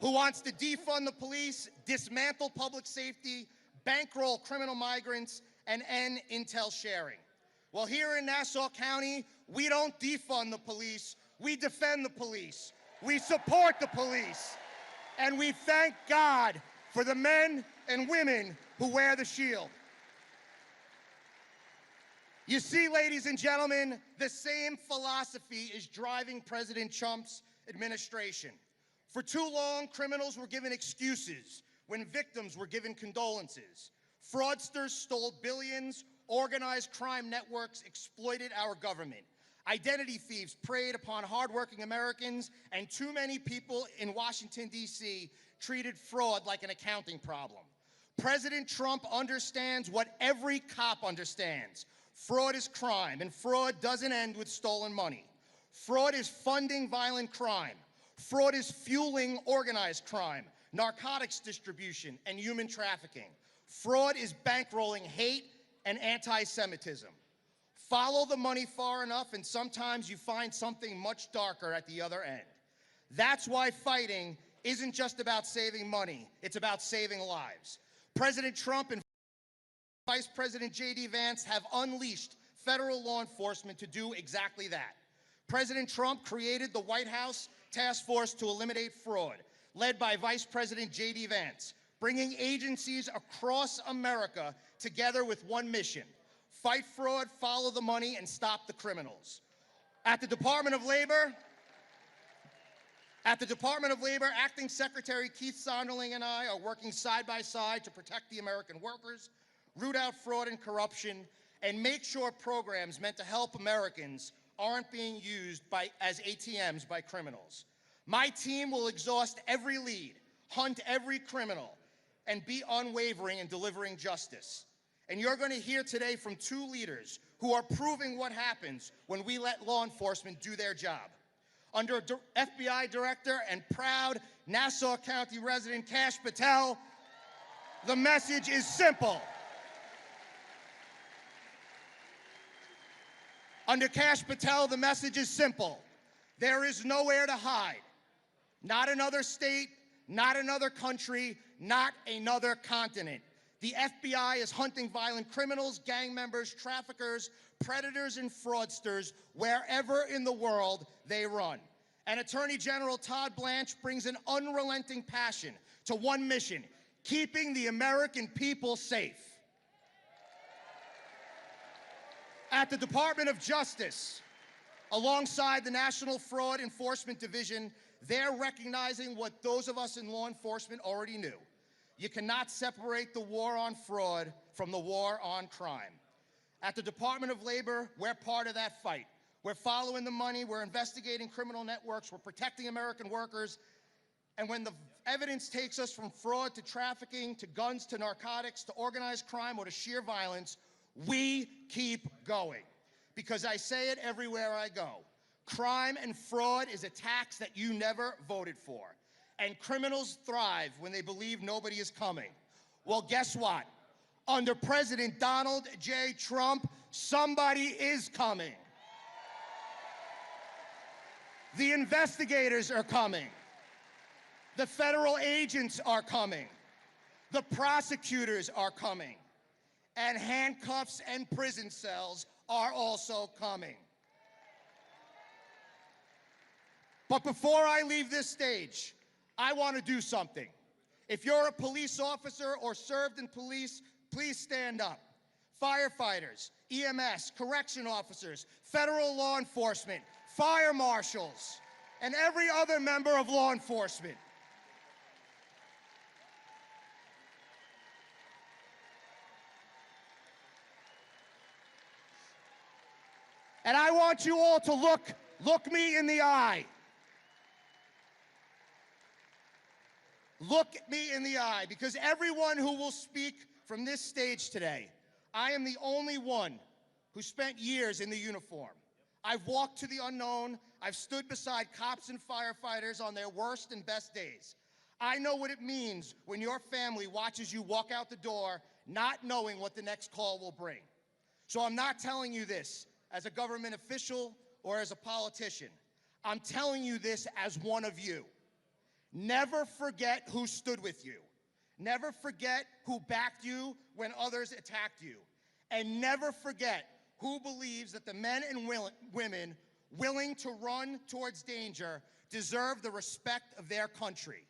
who wants to defund the police, dismantle public safety, bankroll criminal migrants, and end intel sharing. Well, here in Nassau County, we don't defund the police, we defend the police. We support the police. And we thank God for the men and women who wear the shield. You see, ladies and gentlemen, the same philosophy is driving President Trump's administration. For too long, criminals were given excuses when victims were given condolences. Fraudsters stole billions, organized crime networks exploited our government. Identity thieves preyed upon hardworking Americans, and too many people in Washington, D.C. treated fraud like an accounting problem. President Trump understands what every cop understands. Fraud is crime, and fraud doesn't end with stolen money. Fraud is funding violent crime. Fraud is fueling organized crime, narcotics distribution, and human trafficking. Fraud is bankrolling hate and anti-Semitism. Follow the money far enough, and sometimes you find something much darker at the other end. That's why fighting isn't just about saving money, it's about saving lives. President Trump and Vice President J.D. Vance have unleashed federal law enforcement to do exactly that. President Trump created the White House Task Force to Eliminate Fraud, led by Vice President J.D. Vance, bringing agencies across America together with one mission: fight fraud, follow the money, and stop the criminals. At the Department of Labor, Acting Secretary Keith Sonderling and I are working side by side to protect the American workers, root out fraud and corruption, and make sure programs meant to help Americans aren't being used as ATMs by criminals. My team will exhaust every lead, hunt every criminal, and be unwavering in delivering justice. And you're going to hear today from two leaders who are proving what happens when we let law enforcement do their job. Under FBI Director and proud Nassau County resident Kash Patel, the message is simple. Under Kash Patel, the message is simple. There is nowhere to hide. Not another state, not another country, not another continent. The FBI is hunting violent criminals, gang members, traffickers, predators, and fraudsters wherever in the world they run. And Attorney General Todd Blanche brings an unrelenting passion to one mission: keeping the American people safe. At the Department of Justice, alongside the National Fraud Enforcement Division, they're recognizing what those of us in law enforcement already knew. You cannot separate the war on fraud from the war on crime. At the Department of Labor, we're part of that fight. We're following the money, we're investigating criminal networks, we're protecting American workers, and when the evidence takes us from fraud to trafficking, to guns, to narcotics, to organized crime, or to sheer violence, we keep going. Because I say it everywhere I go. Crime and fraud is a tax that you never voted for. And criminals thrive when they believe nobody is coming. Well, guess what? Under President Donald J. Trump, somebody is coming. The investigators are coming. The federal agents are coming. The prosecutors are coming. And handcuffs and prison cells are also coming. But before I leave this stage, I want to do something. If you're a police officer or served in police, please stand up. Firefighters, EMS, correction officers, federal law enforcement, fire marshals, and every other member of law enforcement. And I want you all to look me in the eye. Look me in the eye, because everyone who will speak from this stage today, I am the only one who spent years in the uniform. I've walked to the unknown. I've stood beside cops and firefighters on their worst and best days. I know what it means when your family watches you walk out the door not knowing what the next call will bring. So I'm not telling you this as a government official or as a politician. I'm telling you this as one of you. Never forget who stood with you. Never forget who backed you when others attacked you. And never forget who believes that the men and women willing to run towards danger deserve the respect of their country.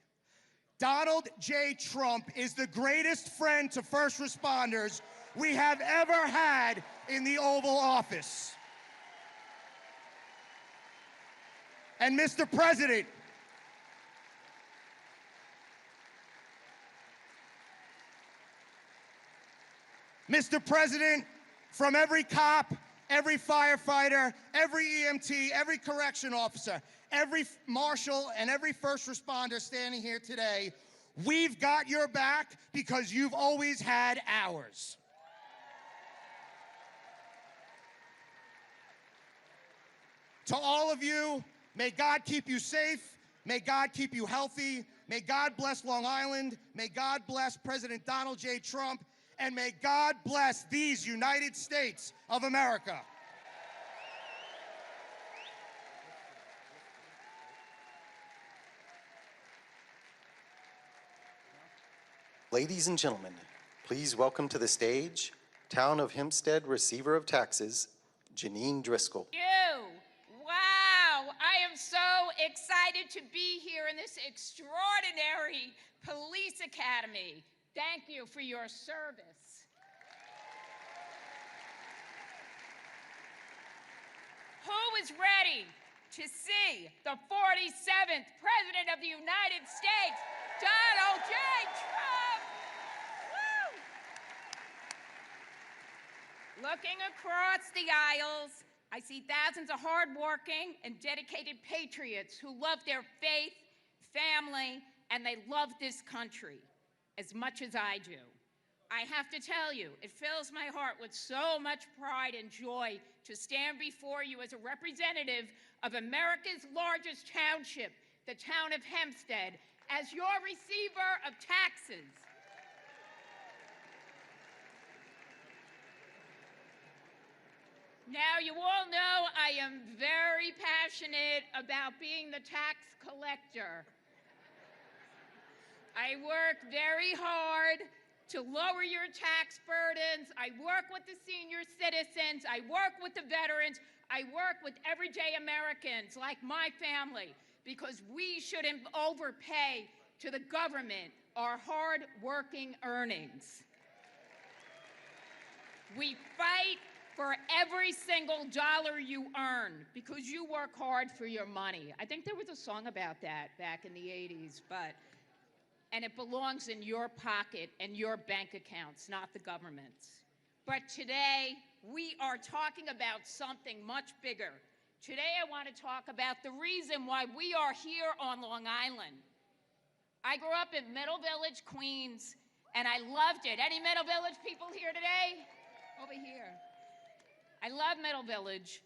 Donald J. Trump is the greatest friend to first responders we have ever had in the Oval Office. And Mr. President, from every cop, every firefighter, every EMT, every correction officer, every marshal, and every first responder standing here today, we've got your back because you've always had ours. To all of you, may God keep you safe. May God keep you healthy. May God bless Long Island. May God bless President Donald J. Trump. And may God bless these United States of America. Ladies and gentlemen, please welcome to the stage, Town of Hempstead Receiver of Taxes, Janine Driscoll. Wow, I am so excited to be here in this extraordinary police academy. Thank you for your service. Who is ready to see the 47th President of the United States, Donald J. Trump? Woo! Looking across the aisles, I see thousands of hardworking and dedicated patriots who love their faith, family, and they love this country as much as I do. I have to tell you, it fills my heart with so much pride and joy to stand before you as a representative of America's largest township, the town of Hempstead, as your receiver of taxes. Now, you all know I am very passionate about being the tax collector. I work very hard to lower your tax burdens. I work with the senior citizens. I work with the veterans. I work with everyday Americans like my family because we shouldn't overpay to the government our hard-working earnings. We fight for every single dollar you earn because you work hard for your money. I think there was a song about that back in the 80s, and it belongs in your pocket and your bank accounts, not the government's. But today, we are talking about something much bigger. Today, I want to talk about the reason why we are here on Long Island. I grew up in Middle Village, Queens, and I loved it. Any Middle Village people here today? Over here. I love Middle Village,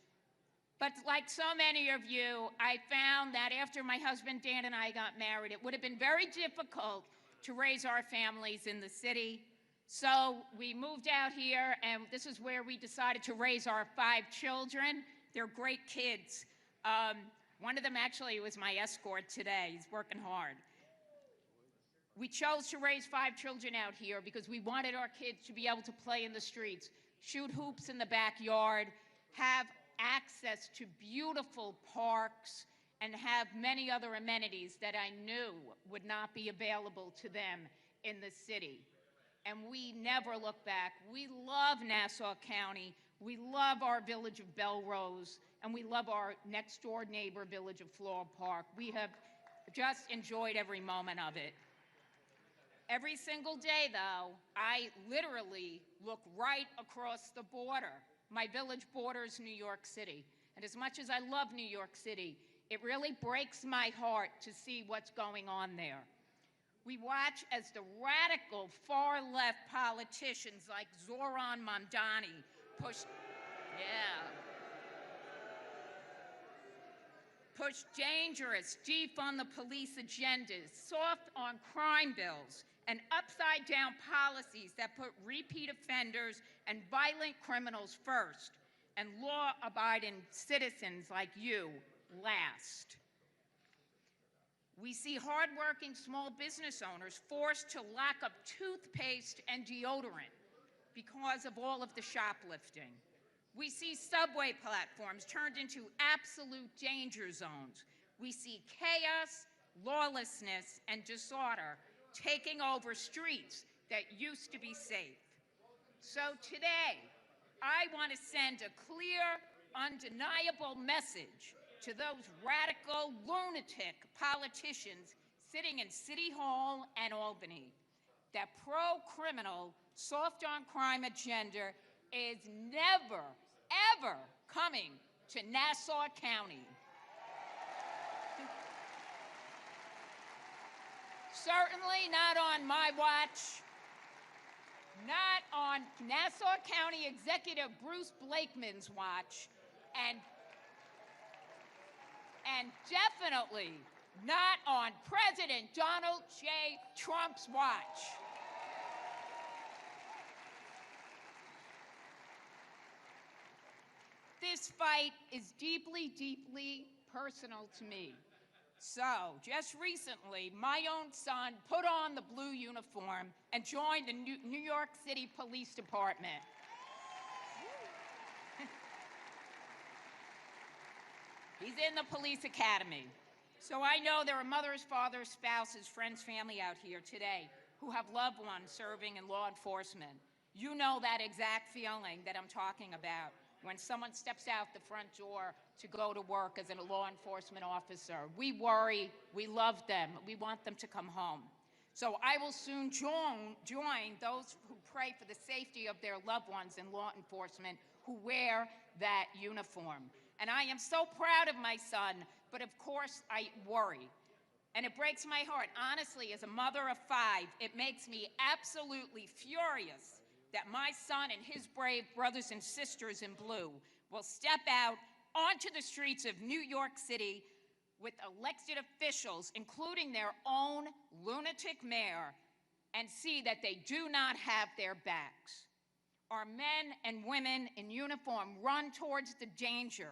but like so many of you, I found that after my husband Dan and I got married, it would have been very difficult to raise our families in the city. So we moved out here, and this is where we decided to raise our 5 children. They're great kids. One of them actually was my escort today. He's working hard. We chose to raise 5 children out here because we wanted our kids to be able to play in the streets, shoot hoops in the backyard, have access to beautiful parks, and have many other amenities that I knew would not be available to them in the city. And we never look back. We love Nassau County. We love our village of Belrose, and we love our next door neighbor village of Floral Park. We have just enjoyed every moment of it. Every single day, though, I literally look right across the border. My village borders New York City. And as much as I love New York City, it really breaks my heart to see what's going on there. We watch as the radical far-left politicians like Zoran Mamdani push dangerous, defund the police agendas, soft on crime bills, and upside-down policies that put repeat offenders and violent criminals first, and law-abiding citizens like you last. We see hardworking small business owners forced to lock up toothpaste and deodorant because of all of the shoplifting. We see subway platforms turned into absolute danger zones. We see chaos, lawlessness, and disorder taking over streets that used to be safe. So today, I want to send a clear, undeniable message to those radical, lunatic politicians sitting in City Hall and Albany that pro-criminal, soft-on-crime agenda is never, ever coming to Nassau County. Certainly not on my watch, not on Nassau County Executive Bruce Blakeman's watch, and definitely not on President Donald J. Trump's watch. This fight is deeply, deeply personal to me. So, just recently, my own son put on the blue uniform and joined the New York City Police Department. He's in the police academy. So I know there are mothers, fathers, spouses, friends, family out here today who have loved ones serving in law enforcement. You know that exact feeling that I'm talking about when someone steps out the front door to go to work as a law enforcement officer. We worry, we love them, we want them to come home. So I will soon join those who pray for the safety of their loved ones in law enforcement who wear that uniform. And I am so proud of my son, but of course I worry. And it breaks my heart. Honestly, as a mother of 5, it makes me absolutely furious that my son and his brave brothers and sisters in blue will step out onto the streets of New York City with elected officials, including their own lunatic mayor, and see that they do not have their backs. Our men and women in uniform run towards the danger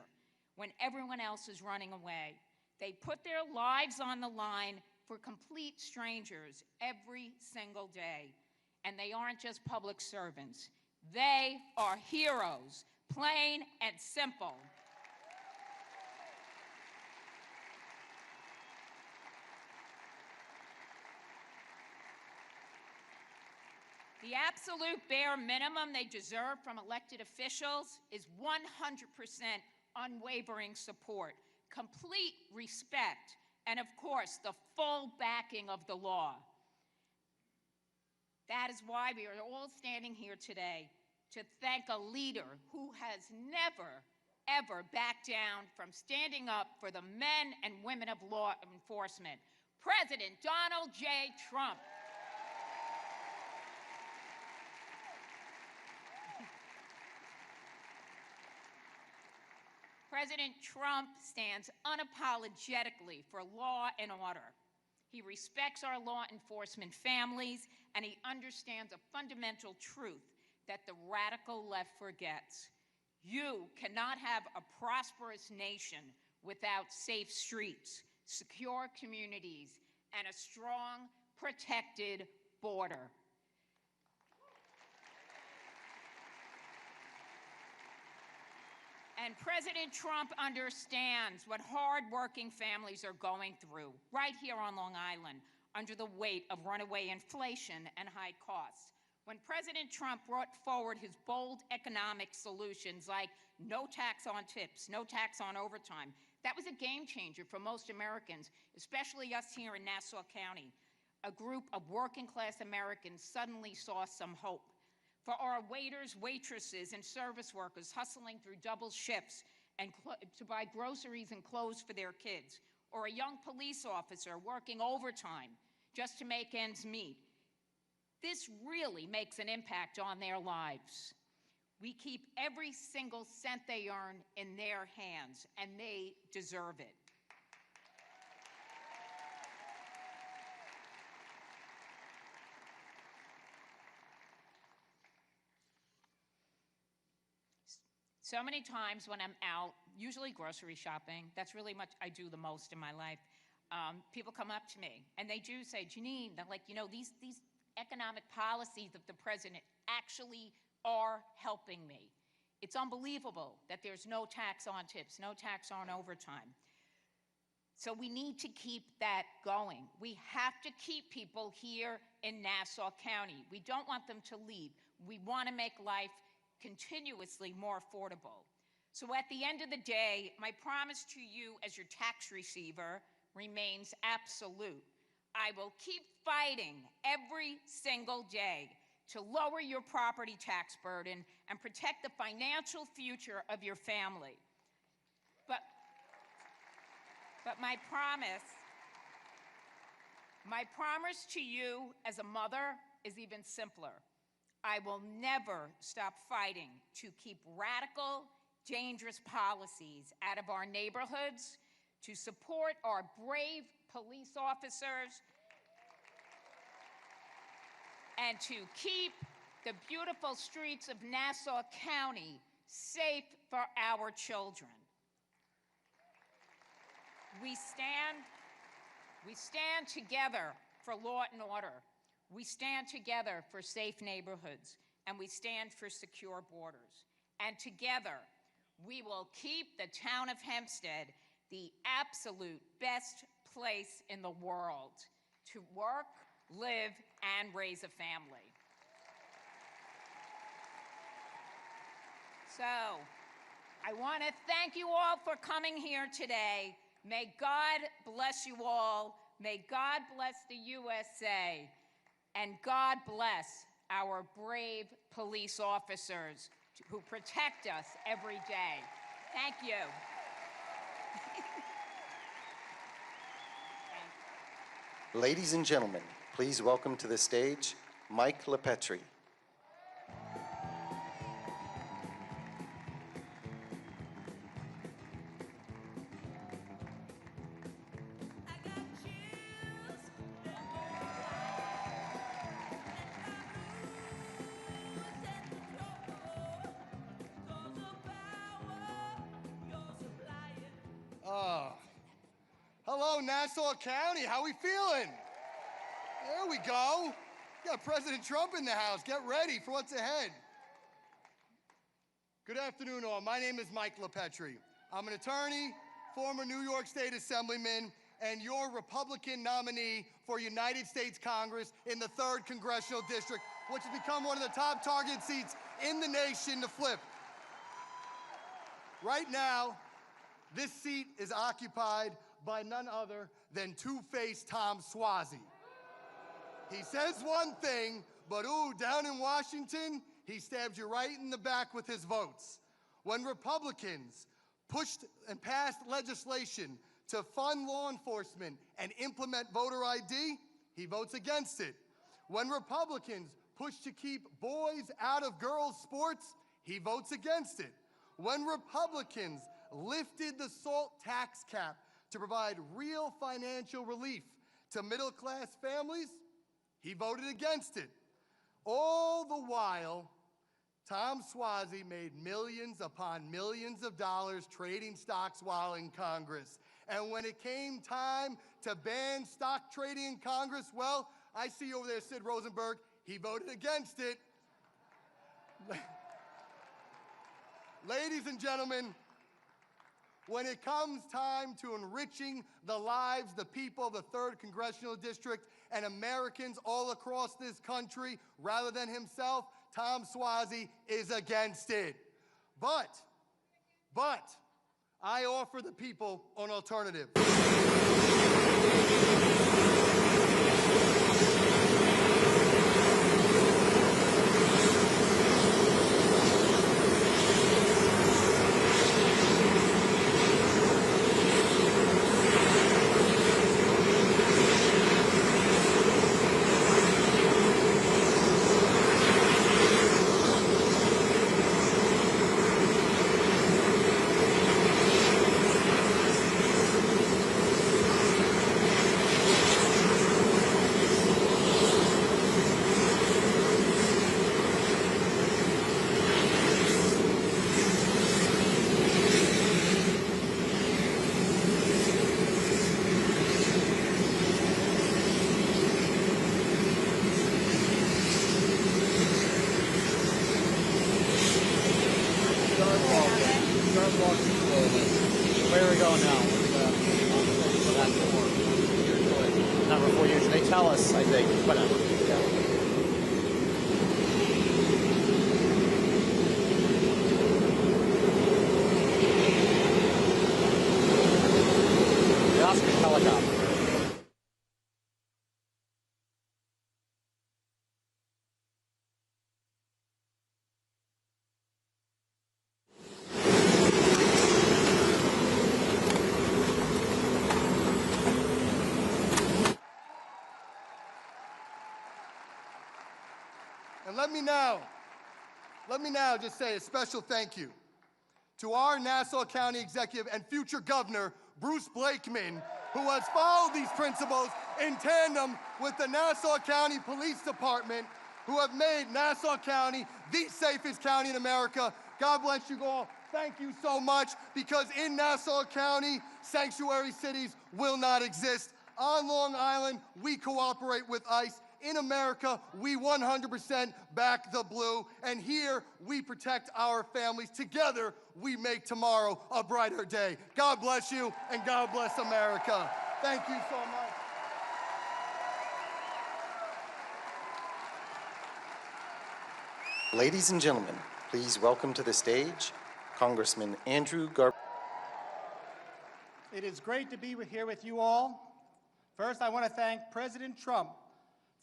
when everyone else is running away. They put their lives on the line for complete strangers every single day. And they aren't just public servants. They are heroes, plain and simple. The absolute bare minimum they deserve from elected officials is 100% unwavering support, complete respect, and of course, the full backing of the law. That is why we are all standing here today to thank a leader who has never, ever backed down from standing up for the men and women of law enforcement, President Donald J. Trump. President Trump stands unapologetically for law and order. He respects our law enforcement families, and he understands a fundamental truth that the radical left forgets. You cannot have a prosperous nation without safe streets, secure communities, and a strong, protected border. And President Trump understands what hardworking families are going through right here on Long Island under the weight of runaway inflation and high costs. When President Trump brought forward his bold economic solutions like no tax on tips, no tax on overtime, that was a game changer for most Americans, especially us here in Nassau County. A group of working class Americans suddenly saw some hope. For our waiters, waitresses, and service workers hustling through double shifts and to buy groceries and clothes for their kids, or a young police officer working overtime just to make ends meet. This really makes an impact on their lives. We keep every single cent they earn in their hands, and they deserve it. So many times when I'm out, usually grocery shopping, that's really much I do the most in my life, people come up to me and they do say, Janine, they're like, you know, these economic policies of the president actually are helping me. It's unbelievable that there's no tax on tips, no tax on overtime. So we need to keep that going. We have to keep people here in Nassau County. We don't want them to leave. We want to make life continuously more affordable. So at the end of the day, my promise to you as your tax receiver remains absolute. I will keep fighting every single day to lower your property tax burden and protect the financial future of your family. But my promise to you as a mother is even simpler. I will never stop fighting to keep radical, dangerous policies out of our neighborhoods, to support our brave police officers, and to keep the beautiful streets of Nassau County safe for our children. We stand together for law and order. We stand together for safe neighborhoods, and we stand for secure borders. And together, we will keep the town of Hempstead the absolute best place in the world to work, live, and raise a family. So, I want to thank you all for coming here today. May God bless you all. May God bless the USA. And God bless our brave police officers who protect us every day. Thank you. Ladies and gentlemen, please welcome to the stage Mike LaPetrie. Hello, Nassau County. How we feeling? There we go. Got President Trump in the house. Get ready for what's ahead. Good afternoon, all. My name is Mike LaPetrie. I'm an attorney, former New York State Assemblyman, and your Republican nominee for United States Congress in the 3rd Congressional District, which has become one of the top target seats in the nation to flip. Right now, this seat is occupied by none other than two-faced Tom Suozzi. He says one thing, but ooh, down in Washington, he stabs you right in the back with his votes. When Republicans pushed and passed legislation to fund law enforcement and implement voter ID, he votes against it. When Republicans push to keep boys out of girls' sports, he votes against it. When Republicans lifted the SALT tax cap to provide real financial relief to middle-class families, he voted against it. All the while, Tom Suozzi made millions upon millions of dollars trading stocks while in Congress. And when it came time to ban stock trading in Congress, well, I see over there Sid Rosenberg, he voted against it. Ladies and gentlemen, when it comes time to enriching the lives, the people of the 3rd Congressional District and Americans all across this country, rather than himself, Tom Suozzi is against it. But, I offer the people an alternative. tell us, I think, whatever. Yeah. The Oscar helicopter. And let me now just say a special thank you to our Nassau County Executive and future Governor, Bruce Blakeman, who has followed these principles in tandem with the Nassau County Police Department, who have made Nassau County the safest county in America. God bless you all. Thank you so much, because in Nassau County, sanctuary cities will not exist. On Long Island, we cooperate with ICE. In America, we 100% back the blue, and here we protect our families. Together, we make tomorrow a brighter day. God bless you, and God bless America. Thank you so much. Ladies and gentlemen, please welcome to the stage Congressman Andrew Garber. It is great to be here with you all. First, I want to thank President Trump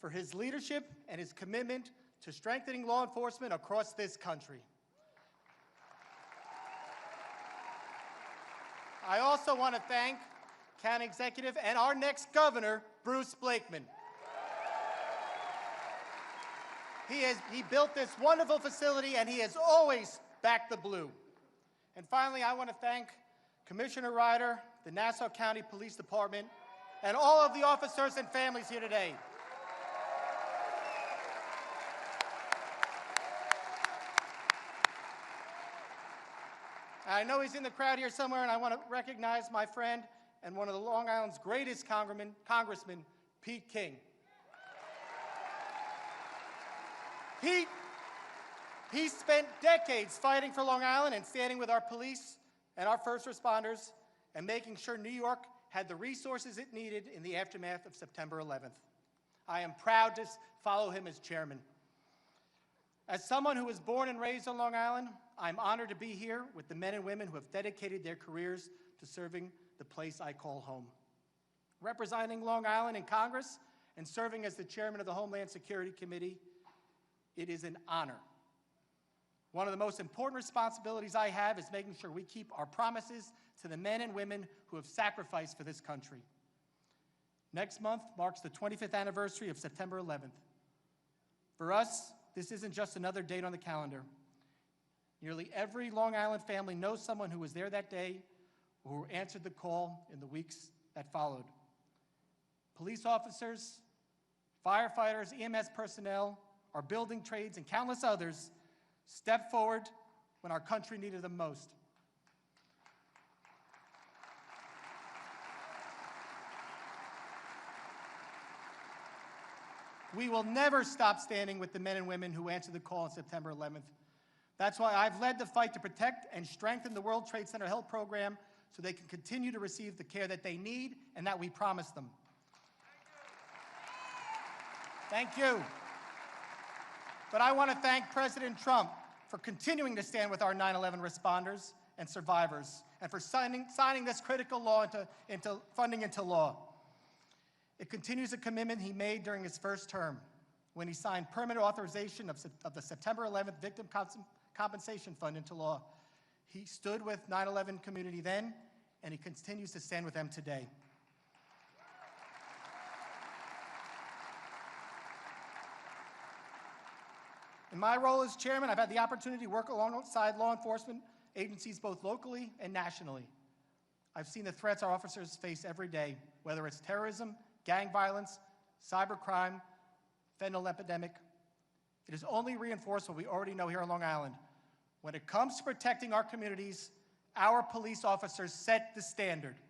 for his leadership and his commitment to strengthening law enforcement across this country. I also want to thank County Executive and our next governor, Bruce Blakeman. He built this wonderful facility, and he has always backed the blue. And finally, I want to thank Commissioner Ryder, the Nassau County Police Department, and all of the officers and families here today. I know he's in the crowd here somewhere, and I want to recognize my friend and one of the Long Island's greatest Congressman, Pete King. He spent decades fighting for Long Island and standing with our police and our first responders and making sure New York had the resources it needed in the aftermath of September 11th. I am proud to follow him as chairman. As someone who was born and raised on Long Island, I'm honored to be here with the men and women who have dedicated their careers to serving the place I call home. Representing Long Island in Congress and serving as the chairman of the Homeland Security Committee, it is an honor. One of the most important responsibilities I have is making sure we keep our promises to the men and women who have sacrificed for this country. Next month marks the 25th anniversary of September 11th. For us, this isn't just another date on the calendar. Nearly every Long Island family knows someone who was there that day or who answered the call in the weeks that followed. Police officers, firefighters, EMS personnel, our building trades, and countless others stepped forward when our country needed them most. We will never stop standing with the men and women who answered the call on September 11th. That's why I've led the fight to protect and strengthen the World Trade Center Health Program so they can continue to receive the care that they need and that we promised them. Thank you. But I want to thank President Trump for continuing to stand with our 9/11 responders and survivors, and for signing this critical law into funding into law. It continues a commitment he made during his first term when he signed permanent authorization of the September 11th Victim Compensation Fund into law. He stood with 9/11 community then, and he continues to stand with them today. In my role as chairman, I've had the opportunity to work alongside law enforcement agencies both locally and nationally. I've seen the threats our officers face every day, whether it's terrorism, gang violence, cybercrime, fentanyl epidemic. It has only reinforced what we already know here on Long Island. When it comes to protecting our communities, our police officers set the standard.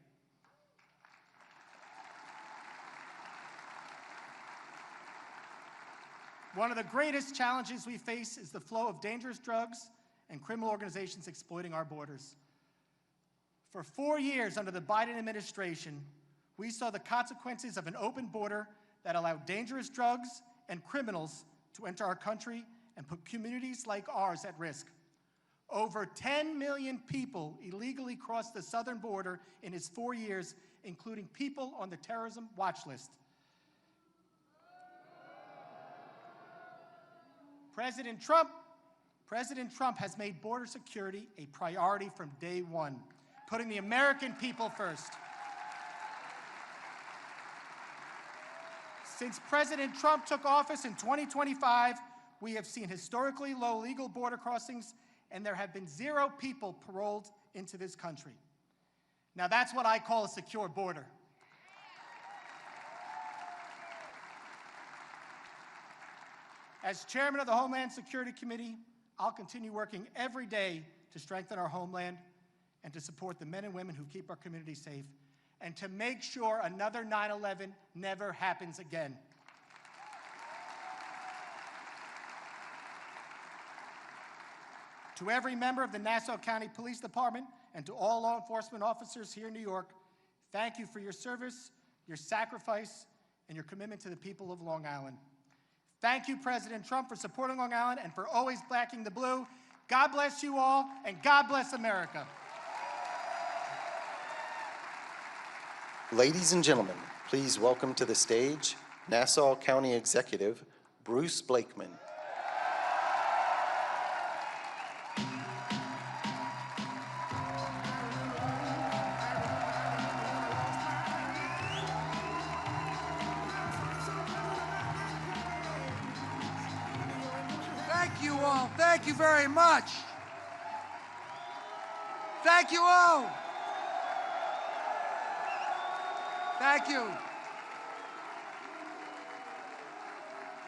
One of the greatest challenges we face is the flow of dangerous drugs and criminal organizations exploiting our borders. For 4 years under the Biden administration, we saw the consequences of an open border that allow dangerous drugs and criminals to enter our country and put communities like ours at risk. Over 10 million people illegally crossed the southern border in his 4 years, including people on the terrorism watch list. President Trump has made border security a priority from day one, putting the American people first. Since President Trump took office in 2025, we have seen historically low legal border crossings, and there have been 0 people paroled into this country. Now that's what I call a secure border. As chairman of the Homeland Security Committee, I'll continue working every day to strengthen our homeland and to support the men and women who keep our community safe and to make sure another 9/11 never happens again. To every member of the Nassau County Police Department and to all law enforcement officers here in New York, thank you for your service, your sacrifice, and your commitment to the people of Long Island. Thank you, President Trump, for supporting Long Island and for always backing the blue. God bless you all, and God bless America. Ladies and gentlemen, please welcome to the stage Nassau County Executive Bruce Blakeman. Thank you all. Thank you very much. Thank you all. Thank you.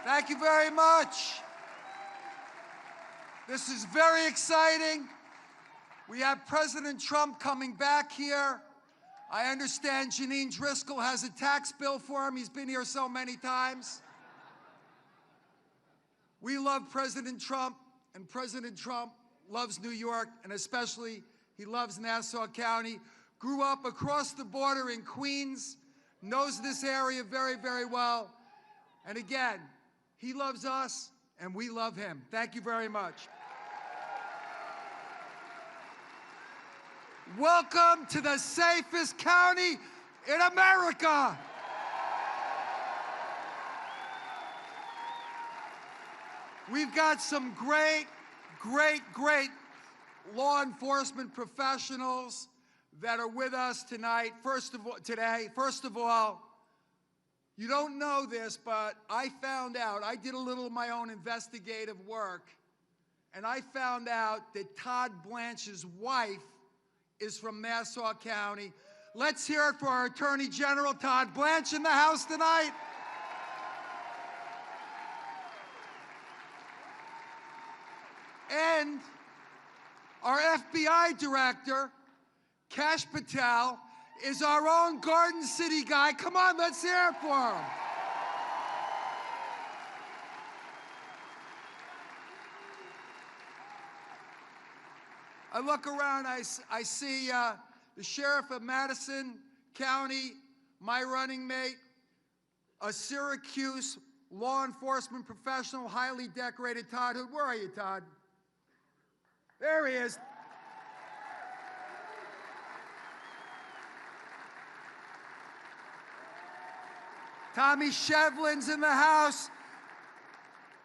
Thank you very much. This is very exciting. We have President Trump coming back here. I understand Janine Driscoll has a tax bill for him. He's been here so many times. We love President Trump, and President Trump loves New York, and especially he loves Nassau County. Grew up across the border in Queens, knows this area very, very well. And again, he loves us, and we love him. Thank you very much. Welcome to the safest county in America. We've got some great law enforcement professionals that are with us tonight. First of all, you don't know this, but I found out, I did a little of my own investigative work, and I found out that Todd Blanche's wife is from Nassau County. Let's hear it for our Attorney General, Todd Blanche, in the house tonight. And our FBI director, Kash Patel, is our own Garden City guy. Come on, let's hear it for him. I look around, I see the sheriff of Madison County, my running mate, a Syracuse law enforcement professional, highly decorated Todd Hood. Where are you, Todd? There he is. Tommy Shevlin's in the house.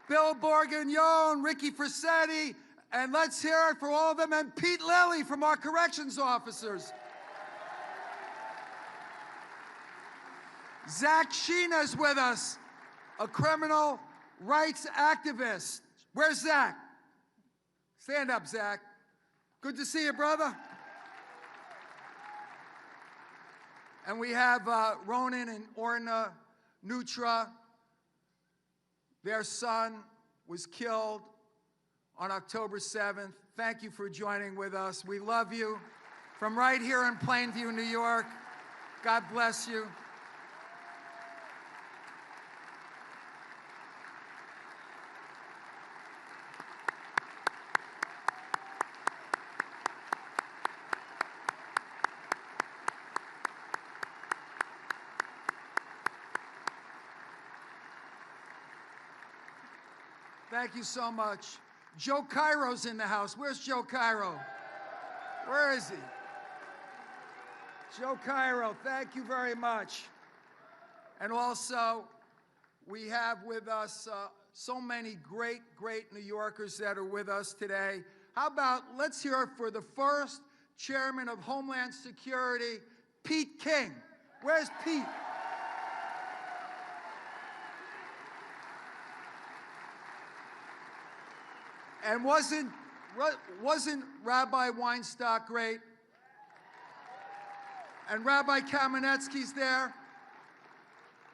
Bill Borgignon, Ricky Frasetti, and let's hear it for all of them, and Pete Lilly from our corrections officers. Zach Sheena's with us, a criminal rights activist. Where's Zach? Stand up, Zach. Good to see you, brother. And we have Ronan and Orna Nutra. Their son was killed on October 7th. Thank you for joining with us. We love you from right here in Plainview, New York. God bless you. Thank you so much. Joe Cairo's in the house. Where's Joe Cairo? Where is he? Joe Cairo, thank you very much. And also, we have with us so many great New Yorkers that are with us today. How about, let's hear it for the first Chairman of Homeland Security, Pete King. Where's Pete? And wasn't Rabbi Weinstock great? And Rabbi Kamenetsky's there.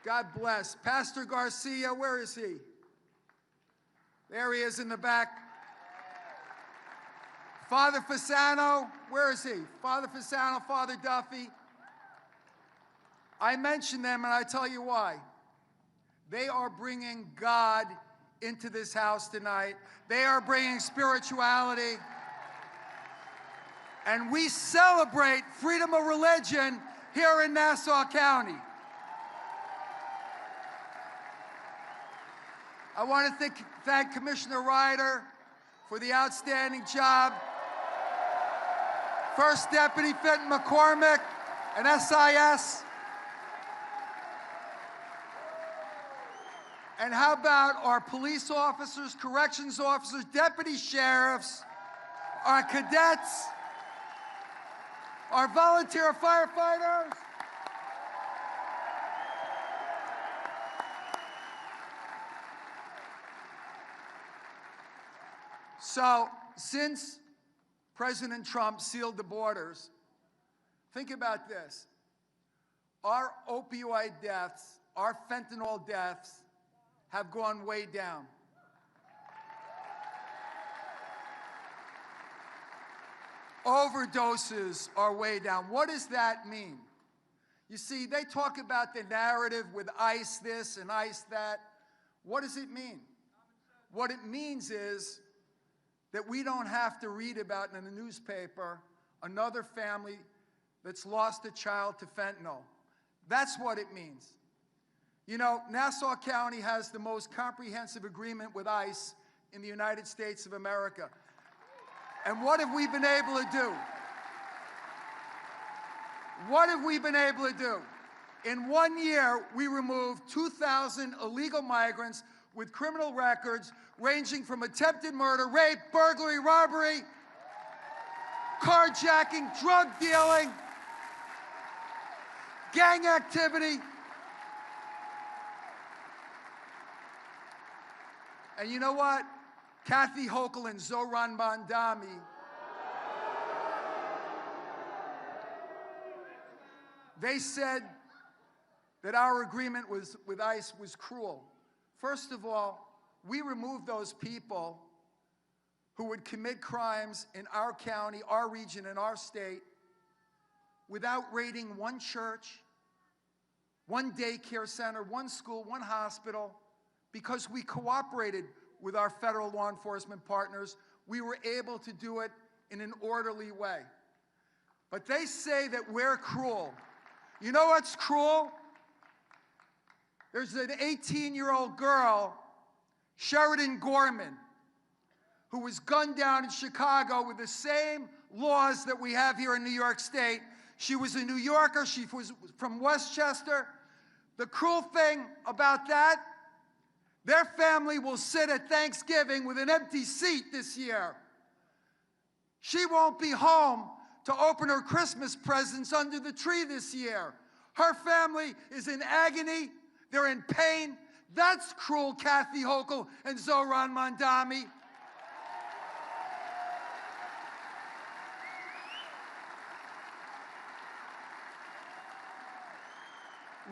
God bless. Pastor Garcia, where is he? There he is in the back. Father Fasano, where is he? Father Fasano, Father Duffy. I mention them and I tell you why. They are bringing God into this house tonight. They are bringing spirituality. And we celebrate freedom of religion here in Nassau County. I want to thank Commissioner Ryder for the outstanding job. First Deputy Fenton McCormick and SIS. And how about our police officers, corrections officers, deputy sheriffs, our cadets, our volunteer firefighters? So, since President Trump sealed the borders, think about this. Our opioid deaths, our fentanyl deaths have gone way down. Overdoses are way down. What does that mean? You see, they talk about the narrative with ICE this and ICE that. What does it mean? What it means is that we don't have to read about in the newspaper another family that's lost a child to fentanyl. That's what it means. You know, Nassau County has the most comprehensive agreement with ICE in the United States of America. And what have we been able to do? What have we been able to do? In 1 year, we removed 2,000 illegal migrants with criminal records ranging from attempted murder, rape, burglary, robbery, carjacking, drug dealing, gang activity. And you know what? Kathy Hochul and Zoran Mandami they said that our agreement with ICE was cruel. First of all, we removed those people who would commit crimes in our county, our region, and our state without raiding one church, one daycare center, one school, one hospital, because we cooperated with our federal law enforcement partners. We were able to do it in an orderly way. But they say that we're cruel. You know what's cruel? There's an 18-year-old girl, Sheridan Gorman, who was gunned down in Chicago with the same laws that we have here in New York State. She was a New Yorker. She was from Westchester. The cruel thing about that, their family will sit at Thanksgiving with an empty seat this year. She won't be home to open her Christmas presents under the tree this year. Her family is in agony. They're in pain. That's cruel, Kathy Hochul and Zoran Mandami.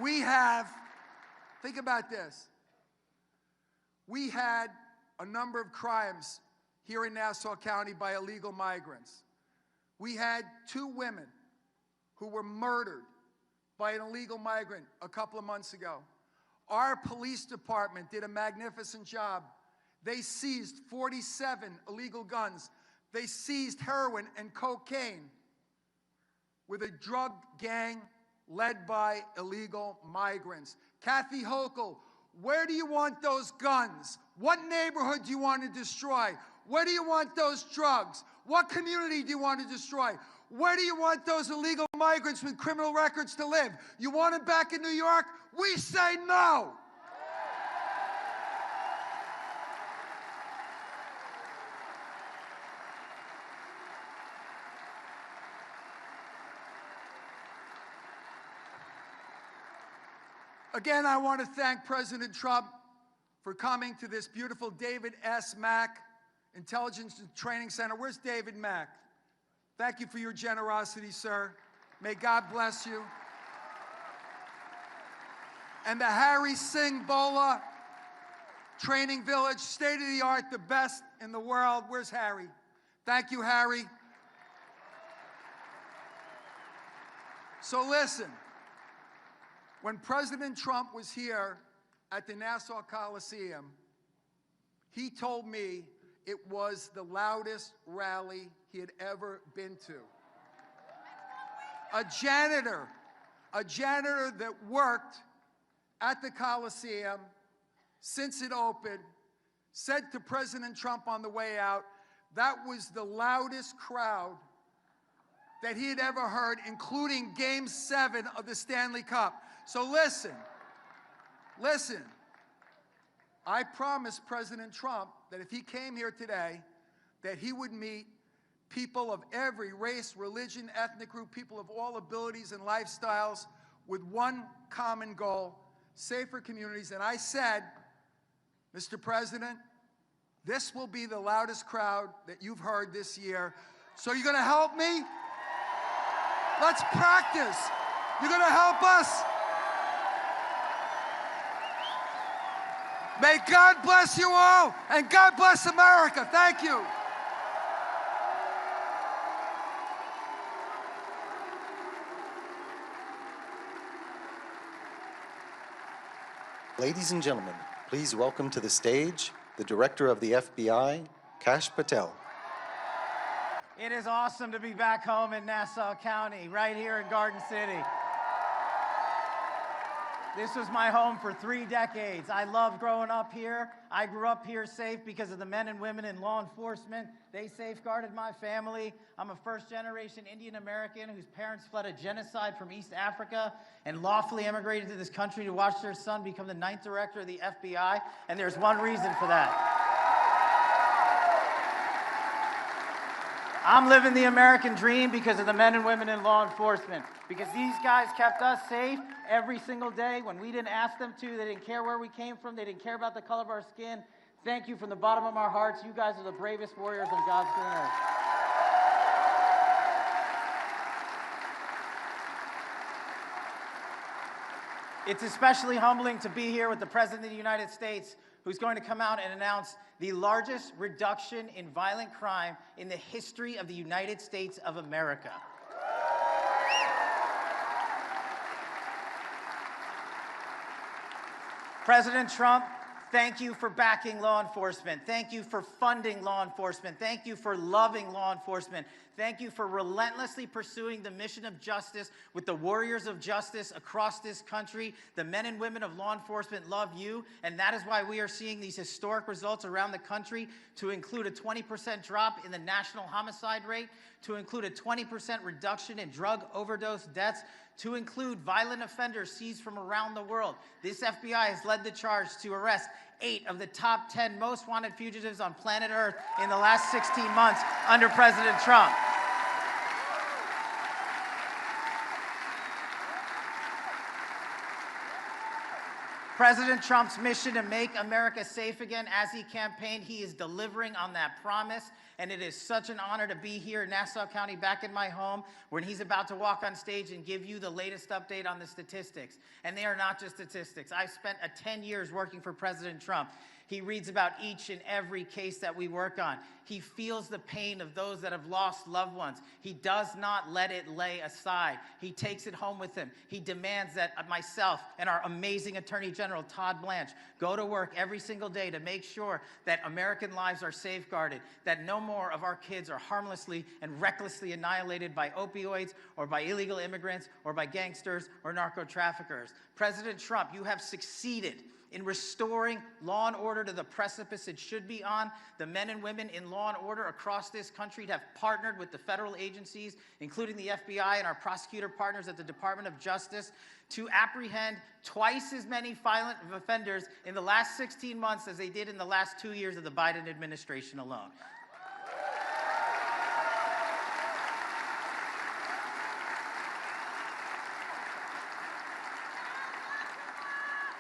We have, think about this. We had a number of crimes here in Nassau County by illegal migrants. We had 2 women who were murdered by an illegal migrant a couple of months ago. Our police department did a magnificent job. They seized 47 illegal guns. They seized heroin and cocaine with a drug gang led by illegal migrants. Kathy Hochul, Where do you want those guns? What neighborhood do you want to destroy? Where do you want those drugs? What community do you want to destroy? Where do you want those illegal migrants with criminal records to live? You want them back in New York? We say no. Again, I want to thank President Trump for coming to this beautiful David S. Mack Intelligence and Training Center. Where's David Mack? Thank you for your generosity, sir. May God bless you. And the Harry Singh Bola Training Village, state-of-the-art, the best in the world. Where's Harry? Thank you, Harry. So listen, when President Trump was here at the Nassau Coliseum, he told me it was the loudest rally he had ever been to. A janitor that worked at the Coliseum since it opened, said to President Trump on the way out, that was the loudest crowd that he had ever heard, including Game 7 of the Stanley Cup. So listen, I promised President Trump that if he came here today, that he would meet people of every race, religion, ethnic group, people of all abilities and lifestyles with one common goal, safer communities. And I said, Mr. President, this will be the loudest crowd that you've heard this year. So you're gonna help me? Let's practice. You're gonna help us? May God bless you all, and God bless America. Thank you. Ladies and gentlemen, please welcome to the stage the Director of the FBI, Kash Patel. It is awesome to be back home in Nassau County, right here in Garden City. This was my home for 3 decades. I loved growing up here. I grew up here safe because of the men and women in law enforcement. They safeguarded my family. I'm a first-generation Indian American whose parents fled a genocide from East Africa and lawfully immigrated to this country to watch their son become the 9th director of the FBI, and there's one reason for that. I'm living the American dream because of the men and women in law enforcement, because these guys kept us safe every single day when we didn't ask them to. They didn't care where we came from. They didn't care about the color of our skin. Thank you from the bottom of our hearts. You guys are the bravest warriors on God's green earth. It's especially humbling to be here with the President of the United States, who's going to come out and announce the largest reduction in violent crime in the history of the United States of America. President Trump, thank you for backing law enforcement. Thank you for funding law enforcement. Thank you for loving law enforcement. Thank you for relentlessly pursuing the mission of justice with the warriors of justice across this country. The men and women of law enforcement love you, and that is why we are seeing these historic results around the country, to include a 20% drop in the national homicide rate, to include a 20% reduction in drug overdose deaths, to include violent offenders seized from around the world. This FBI has led the charge to arrest 8 of the top 10 most wanted fugitives on planet Earth in the last 16 months under President Trump. President Trump's mission to make America safe again, as he campaigned, he is delivering on that promise. And it is such an honor to be here in Nassau County, back in my home, when he's about to walk on stage and give you the latest update on the statistics. And they are not just statistics. I've spent 10 years working for President Trump. He reads about each and every case that we work on. He feels the pain of those that have lost loved ones. He does not let it lay aside. He takes it home with him. He demands that myself and our amazing Attorney General, Todd Blanche, go to work every single day to make sure that American lives are safeguarded, that no more of our kids are harmlessly and recklessly annihilated by opioids or by illegal immigrants or by gangsters or narco traffickers. President Trump, you have succeeded in restoring law and order to the precipice it should be on. The men and women in law and order across this country have partnered with the federal agencies, including the FBI and our prosecutor partners at the Department of Justice, to apprehend twice as many violent offenders in the last 16 months as they did in the last 2 years of the Biden administration alone.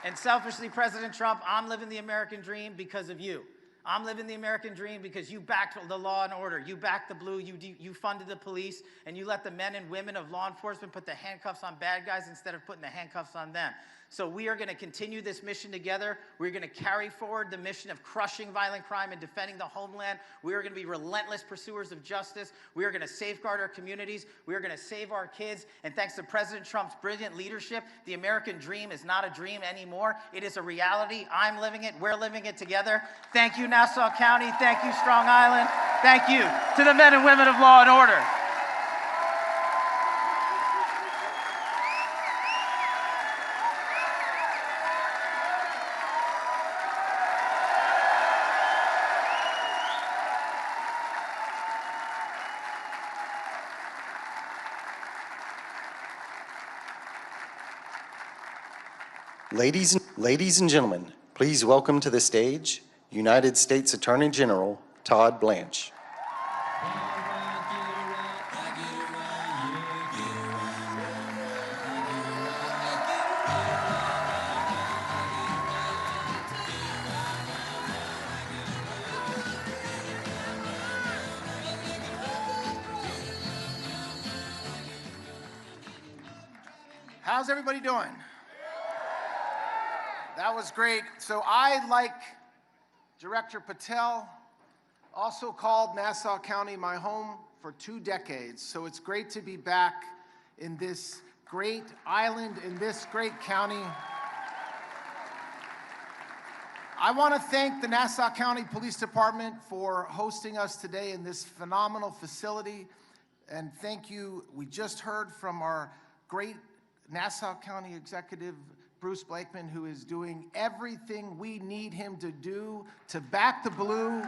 And selfishly, President Trump, I'm living the American dream because of you. I'm living the American dream because you backed the law and order. You backed the blue. You funded the police, and you let the men and women of law enforcement put the handcuffs on bad guys instead of putting the handcuffs on them. So we are going to continue this mission together. We're going to carry forward the mission of crushing violent crime and defending the homeland. We are going to be relentless pursuers of justice. We are going to safeguard our communities. We are going to save our kids. And thanks to President Trump's brilliant leadership, the American dream is not a dream anymore. It is a reality. I'm living it. We're living it together. Thank you, Nassau County. Thank you, Strong Island. Thank you to the men and women of law and order. Ladies and gentlemen, please welcome to the stage United States Attorney General Todd Blanche. How's everybody doing? That was great. So I, like Director Patel, also called Nassau County my home for 2 decades. So it's great to be back in this great island, in this great county. I want to thank the Nassau County Police Department for hosting us today in this phenomenal facility. And thank you. We just heard from our great Nassau County Executive, Bruce Blakeman, who is doing everything we need him to do to back the blue,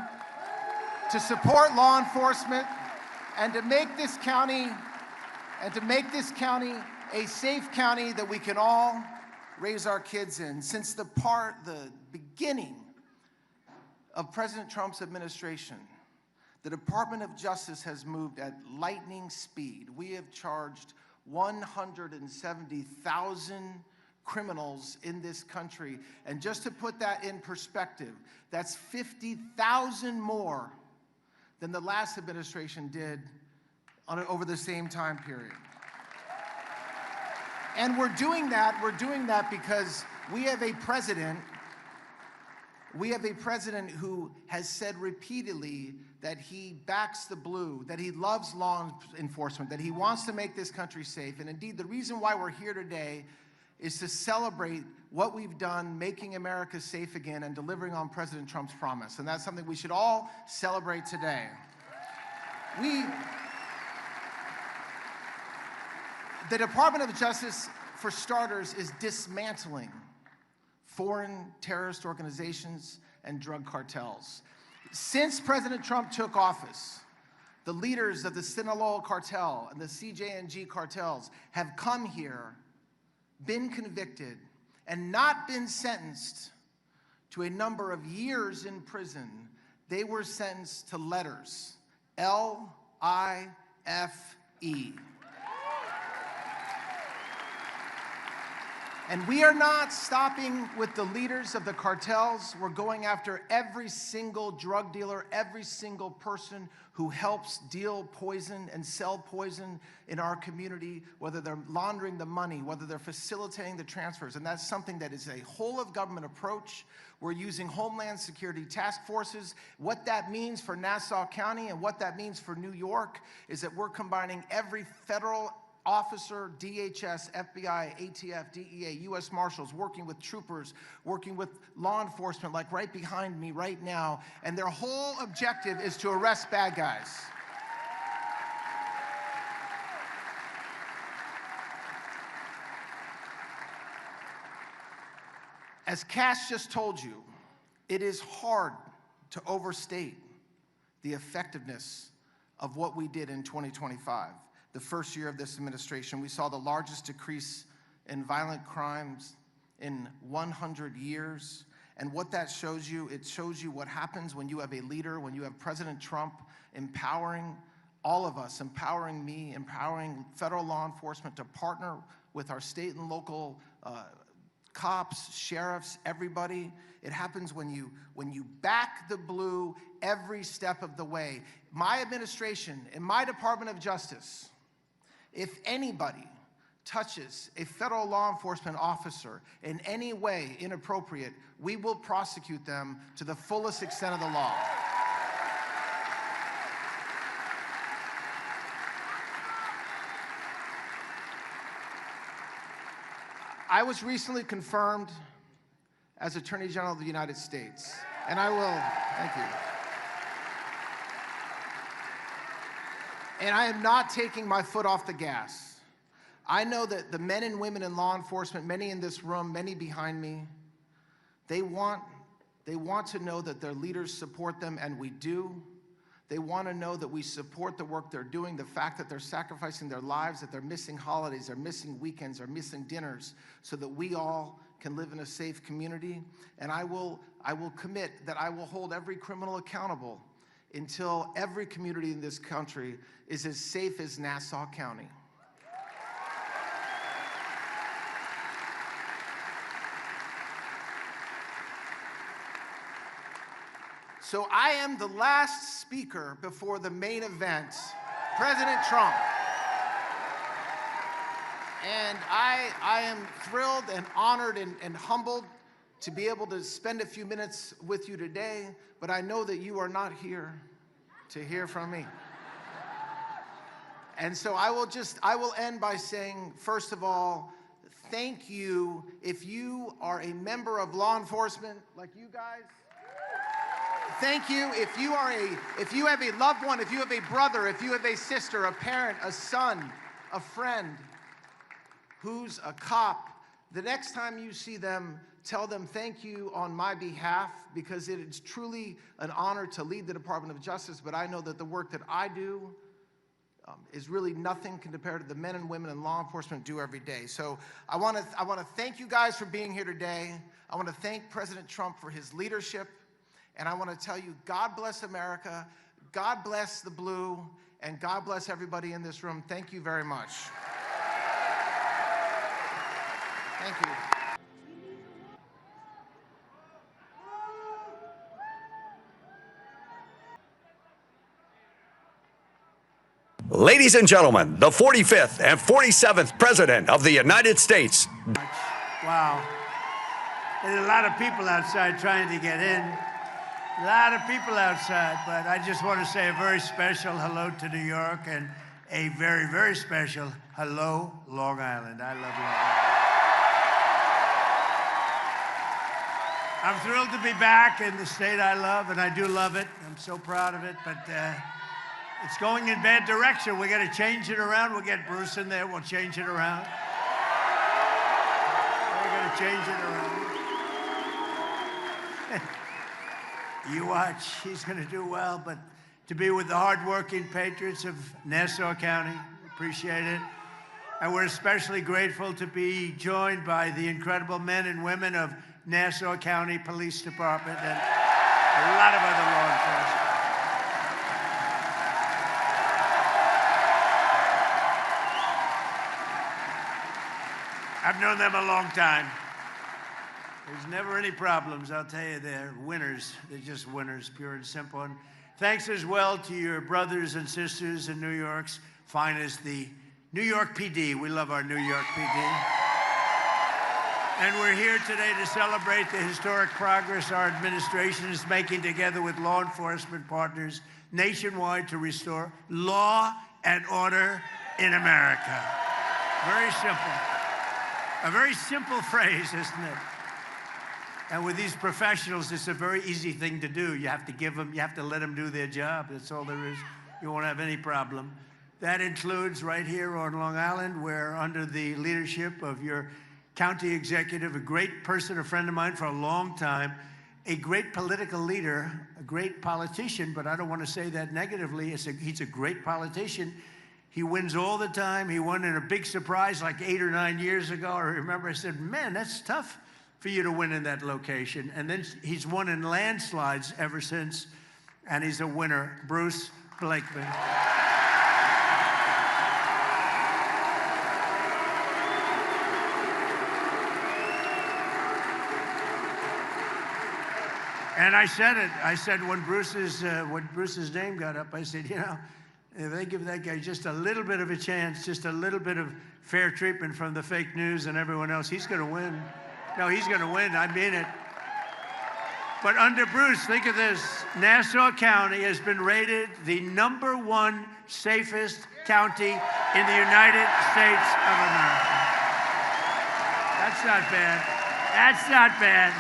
to support law enforcement, and to make this county a safe county that we can all raise our kids in. Since the beginning of President Trump's administration, the Department of Justice has moved at lightning speed. We have charged 170,000 criminals in this country. And just to put that in perspective, that's 50,000 more than the last administration did over the same time period. And we're doing that because we have a president who has said repeatedly that he backs the blue, that he loves law enforcement, that he wants to make this country safe. And indeed, the reason why we're here today is to celebrate what we've done, making America safe again and delivering on President Trump's promise. And that's something we should all celebrate today. The Department of Justice, for starters, is dismantling foreign terrorist organizations and drug cartels. Since President Trump took office, the leaders of the Sinaloa cartel and the CJ&G cartels have come here, been convicted, and not been sentenced to a number of years in prison. They were sentenced to letters, L-I-F-E. And we are not stopping with the leaders of the cartels. We're going after every single drug dealer, every single person who helps deal poison and sell poison in our community, whether they're laundering the money, whether they're facilitating the transfers. And that's something that is a whole of government approach. We're using Homeland Security task forces. What that means for Nassau County and what that means for New York is that we're combining every federal officer, DHS, FBI, ATF, DEA, U.S. Marshals, working with troopers, working with law enforcement, like right behind me right now, and their whole objective is to arrest bad guys. As Cass just told you, it is hard to overstate the effectiveness of what we did in 2025. The first year of this administration, we saw the largest decrease in violent crimes in 100 years. And what that shows you, it shows you what happens when you have a leader, when you have President Trump empowering all of us, empowering me, empowering federal law enforcement to partner with our state and local cops, sheriffs, everybody. It happens when you back the blue every step of the way. My administration, in my Department of Justice, if anybody touches a federal law enforcement officer in any way inappropriate, we will prosecute them to the fullest extent of the law. I was recently confirmed as Attorney General of the United States, and I will, thank you. And I am not taking my foot off the gas. I know that the men and women in law enforcement, many in this room, many behind me, they want to know that their leaders support them, and we do. They want to know that we support the work they're doing, the fact that they're sacrificing their lives, that they're missing holidays, they're missing weekends, they're missing dinners, so that we all can live in a safe community. And I will commit that I will hold every criminal accountable until every community in this country is as safe as Nassau County. So I am the last speaker before the main event, President Trump. And I am thrilled and honored and humbled to be able to spend a few minutes with you today, but I know that you are not here to hear from me. And so I will end by saying, first of all, thank you. If you are a member of law enforcement like you guys, thank you. If you have a loved one, if you have a brother, if you have a sister, a parent, a son, a friend who's a cop, the next time you see them, tell them thank you on my behalf, because it is truly an honor to lead the Department of Justice, but I know that the work that I do is really nothing compared to the men and women in law enforcement do every day. So I want to thank you guys for being here today. I want to thank President Trump for his leadership. And I want to tell you, God bless America, God bless the blue, and God bless everybody in this room. Thank you very much. Thank you. Ladies and gentlemen, the 45th and 47th President of the United States. Wow. There's a lot of people outside trying to get in. A lot of people outside, but I just want to say a very special hello to New York and a very, very special hello, Long Island. I love Long Island. I'm thrilled to be back in the state I love, and I do love it. I'm so proud of it, but it's going in bad direction. We got to change it around. We'll get Bruce in there. We'll change it around. We're going to change it around. You watch, he's going to do well, but to be with the hardworking patriots of Nassau County, appreciate it. And we're especially grateful to be joined by the incredible men and women of Nassau County Police Department and a lot of other law enforcement. I've known them a long time. There's never any problems, I'll tell you. They're winners. They're just winners, pure and simple. And thanks as well to your brothers and sisters in New York's finest, the New York PD. We love our New York PD. And we're here today to celebrate the historic progress our administration is making together with law enforcement partners nationwide to restore law and order in America. Very simple. A very simple phrase, isn't it? And with these professionals, it's a very easy thing to do. You have to give them, you have to let them do their job. That's all there is. You won't have any problem. That includes right here on Long Island, where under the leadership of your county executive, a great person, a friend of mine for a long time, a great political leader, a great politician, but I don't want to say that negatively. He's a great politician. He wins all the time. He won in a big surprise like 8 or 9 years ago. I remember I said, man, that's tough for you to win in that location. And then he's won in landslides ever since, and he's a winner, Bruce Blakeman. And I said it. I said when Bruce's name got up, I said, you know, if they give that guy just a little bit of a chance, just a little bit of fair treatment from the fake news and everyone else, he's going to win. No, he's going to win. I mean it. But under Bruce, think of this. Nassau County has been rated the #1 safest county in the United States of America. That's not bad. That's not bad.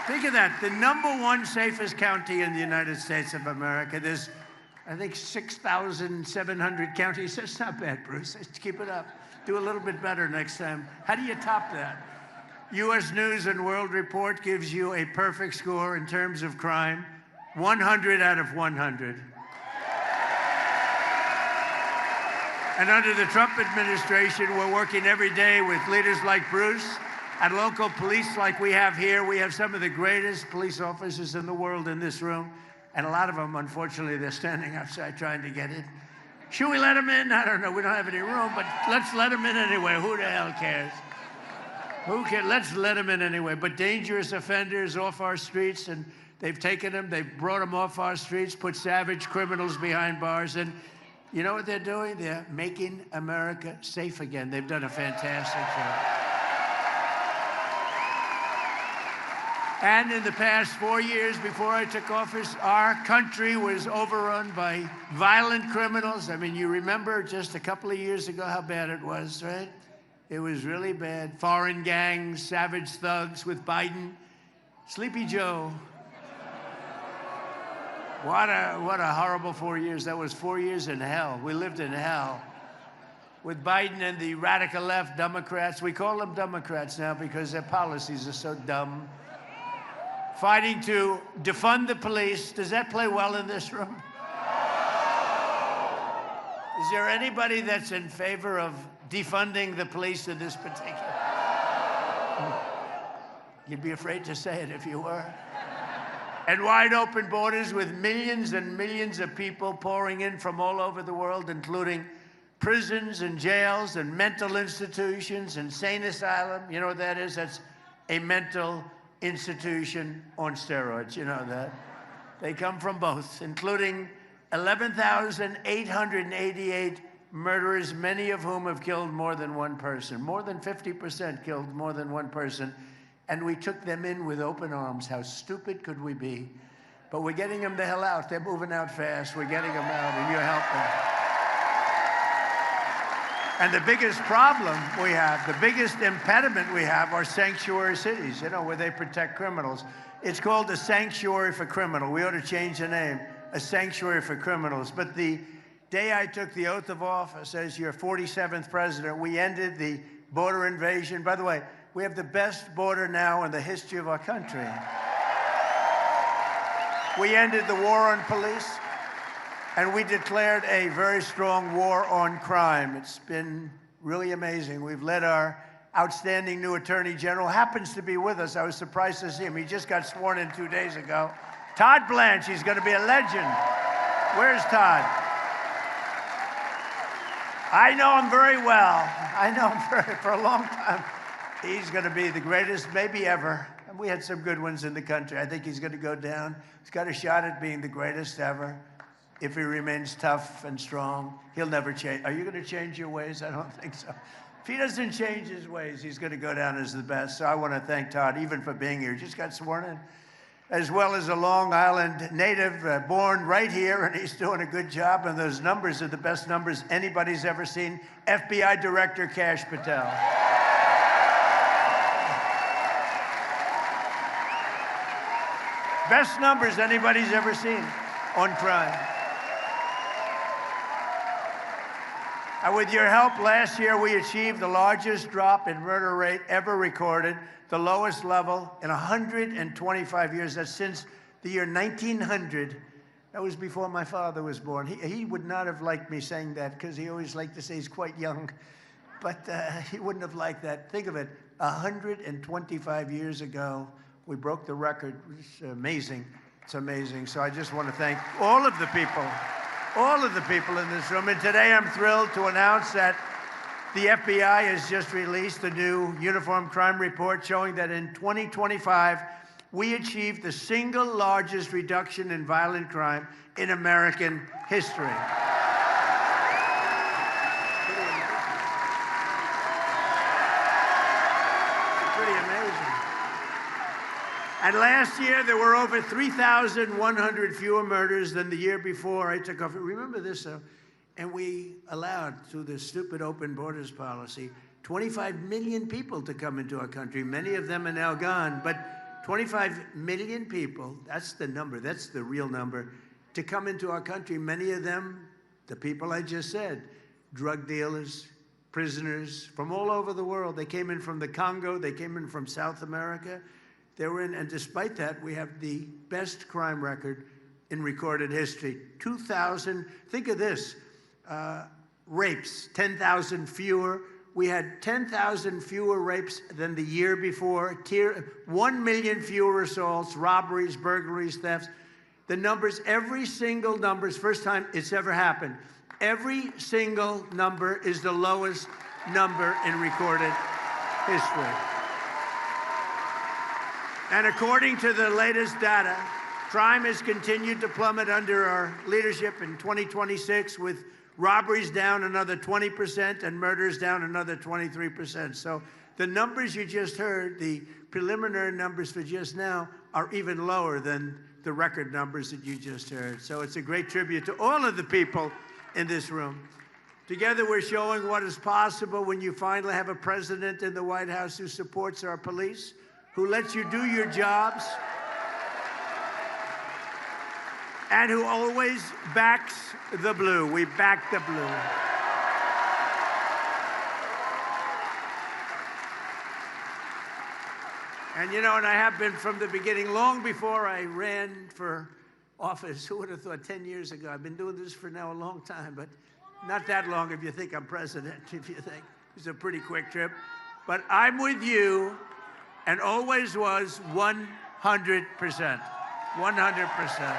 Think of that, the #1 safest county in the United States of America. There's, I think, 6,700 counties. That's not bad, Bruce. Let's keep it up. Do a little bit better next time. How do you top that? U.S. News and World Report gives you a perfect score in terms of crime, 100 out of 100. And under the Trump administration, we're working every day with leaders like Bruce and local police like we have here. We have some of the greatest police officers in the world in this room. And a lot of them, unfortunately, they're standing outside trying to get in. Should we let them in? I don't know. We don't have any room, but let's let them in anyway. Who the hell cares? Who cares? Let's let them in anyway. But dangerous offenders off our streets, and they've taken them, they've brought them off our streets, put savage criminals behind bars, and you know what they're doing? They're making America safe again. They've done a fantastic job. And in the past 4 years before I took office, our country was overrun by violent criminals. I mean, you remember just a couple of years ago how bad it was, right? It was really bad. Foreign gangs, savage thugs with Biden. Sleepy Joe. What a horrible 4 years. That was 4 years in hell. We lived in hell. With Biden and the radical left Democrats. We call them Democrats now because their policies are so dumb. Fighting to defund the police. Does that play well in this room? Is there anybody that's in favor of defunding the police in this particular? You'd be afraid to say it if you were. And wide open borders with millions and millions of people pouring in from all over the world, including prisons and jails and mental institutions, insane asylum. You know what that is? That's a mental institution on steroids. You know that. They come from both, including 11,888 murderers, many of whom have killed more than one person. More than 50% killed more than one person. And we took them in with open arms. How stupid could we be? But we're getting them the hell out. They're moving out fast. We're getting them out, and you help them. And the biggest problem we have, the biggest impediment we have are sanctuary cities, you know, where they protect criminals. It's called a sanctuary for criminals. We ought to change the name, a sanctuary for criminals. But the day I took the oath of office as your 47th president, we ended the border invasion. By the way, we have the best border now in the history of our country. We ended the war on police, and we declared a very strong war on crime. It's been really amazing. We've led our outstanding new Attorney General, happens to be with us. I was surprised to see him. He just got sworn in 2 days ago. Todd Blanche, he's going to be a legend. Where's Todd? I know him very well. I know him for a long time. He's going to be the greatest, maybe ever. And we had some good ones in the country. I think he's going to go down. He's got a shot at being the greatest ever. If he remains tough and strong, he'll never change. Are you going to change your ways? I don't think so. If he doesn't change his ways, he's going to go down as the best. So I want to thank Todd, even for being here. He just got sworn in. As well as a Long Island native, born right here, and he's doing a good job. And those numbers are the best numbers anybody's ever seen. FBI Director Kash Patel. Best numbers anybody's ever seen on crime. With your help, last year we achieved the largest drop in murder rate ever recorded, the lowest level in 125 years. That's since the year 1900. That was before my father was born. He would not have liked me saying that because he always liked to say he's quite young. But he wouldn't have liked that. Think of it, 125 years ago, we broke the record. It's amazing. It's amazing. So I just want to thank all of the people in this room. And today I'm thrilled to announce that the FBI has just released a new uniform crime report showing that in 2025, we achieved the single largest reduction in violent crime in American history. Pretty amazing. And last year, there were over 3,100 fewer murders than the year before I took office. Remember this, though? And we allowed, through this stupid open borders policy, 25 million people to come into our country. Many of them are now gone, but 25 million people, that's the number, that's the real number, to come into our country. Many of them, the people I just said, drug dealers, prisoners from all over the world. They came in from the Congo, they came in from South America. They were in, and despite that, we have the best crime record in recorded history. 2,000, think of this, rapes, 10,000 fewer. We had 10,000 fewer rapes than the year before, 1 million fewer assaults, robberies, burglaries, thefts. The numbers, every single number, is first time it's ever happened. Every single number is the lowest number in recorded history. And according to the latest data, crime has continued to plummet under our leadership in 2026, with robberies down another 20% and murders down another 23%. So the numbers you just heard, the preliminary numbers for just now, are even lower than the record numbers that you just heard. So it's a great tribute to all of the people in this room. Together, we're showing what is possible when you finally have a president in the White House who supports our police, who lets you do your jobs, and who always backs the blue. We back the blue. And you know, and I have been from the beginning, long before I ran for office. Who would have thought 10 years ago? I've been doing this for now a long time, but not that long if you think I'm president, if you think it's a pretty quick trip. But I'm with you, and always was 100%. 100%.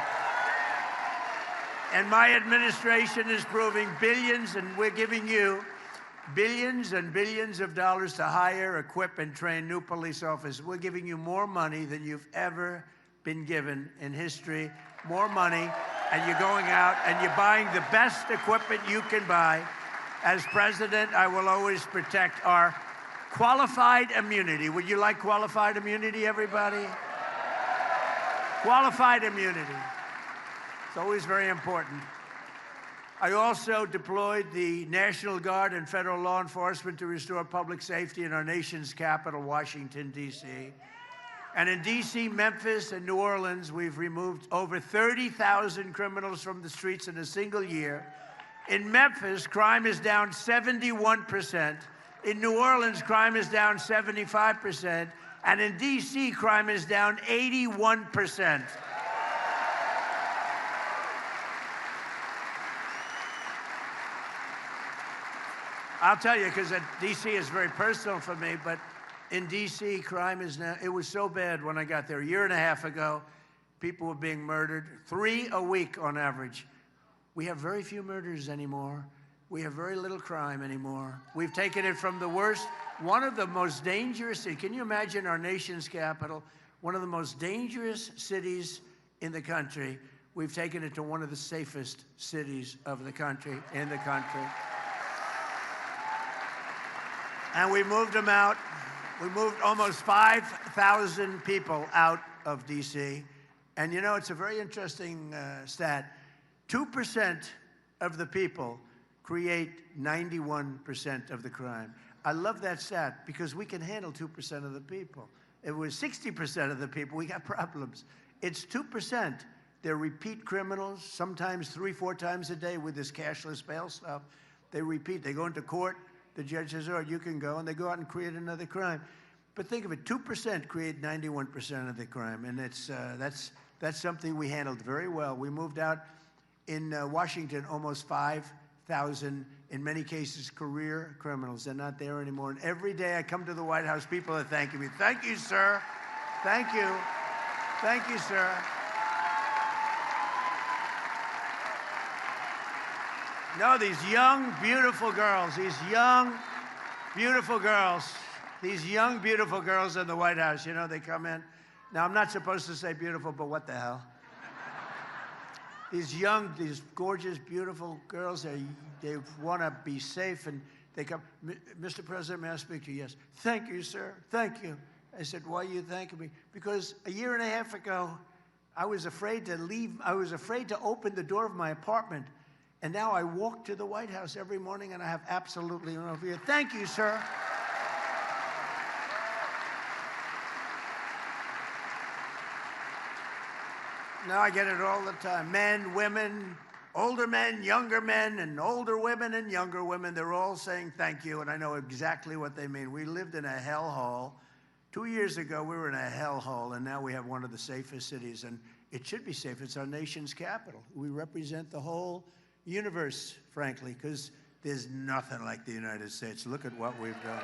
And my administration is proving billions, and we're giving you billions and billions of dollars to hire, equip, and train new police officers. We're giving you more money than you've ever been given in history. More money, and you're going out and you're buying the best equipment you can buy. As president, I will always protect our qualified immunity. Would you like qualified immunity, everybody? Qualified immunity. It's always very important. I also deployed the National Guard and federal law enforcement to restore public safety in our nation's capital, Washington, D.C. And in D.C., Memphis, and New Orleans, we've removed over 30,000 criminals from the streets in a single year. In Memphis, crime is down 71%. In New Orleans, crime is down 75%. And in D.C., crime is down 81%. I'll tell you, because D.C. is very personal for me, but in D.C., crime is now, it was so bad when I got there. A year and a half ago, people were being murdered, 3 a week on average. We have very few murders anymore. We have very little crime anymore. We've taken it from the worst, one of the most dangerous, can you imagine our nation's capital, one of the most dangerous cities in the country. We've taken it to one of the safest cities of the country, in the country. And we moved them out. We moved almost 5,000 people out of D.C. And you know, it's a very interesting stat. 2% of the people create 91% of the crime. I love that stat because we can handle 2% of the people. If it was 60% of the people, we got problems. It's 2%. They're repeat criminals, sometimes 3-4 times a day with this cashless bail stuff. They repeat. They go into court. The judge says, "Oh, you can go," and they go out and create another crime. But think of it: 2% create 91% of the crime, and that's something we handled very well. We moved out in Washington almost 5,000, in many cases, career criminals. They're not there anymore. And every day I come to the White House, people are thanking me. Thank you, sir. Thank you. Thank you, sir. No, these young, beautiful girls, these young, beautiful girls in the White House, you know, they come in. Now, I'm not supposed to say beautiful, but what the hell? These young, these gorgeous, beautiful girls, they want to be safe, and they come, "Mr. President, may I speak to you?" "Yes." "Thank you, sir. Thank you." I said, "Why are you thanking me?" "Because a year and a half ago, I was afraid to leave. I was afraid to open the door of my apartment. And now I walk to the White House every morning, and I have absolutely no fear." Thank you, sir. Now I get it all the time. Men, women, older men, younger men, and older women and younger women, they're all saying thank you, and I know exactly what they mean. We lived in a hellhole. 2 years ago, we were in a hellhole, and now we have one of the safest cities, and it should be safe. It's our nation's capital. We represent the whole universe, frankly, because there's nothing like the United States. Look at what we've done.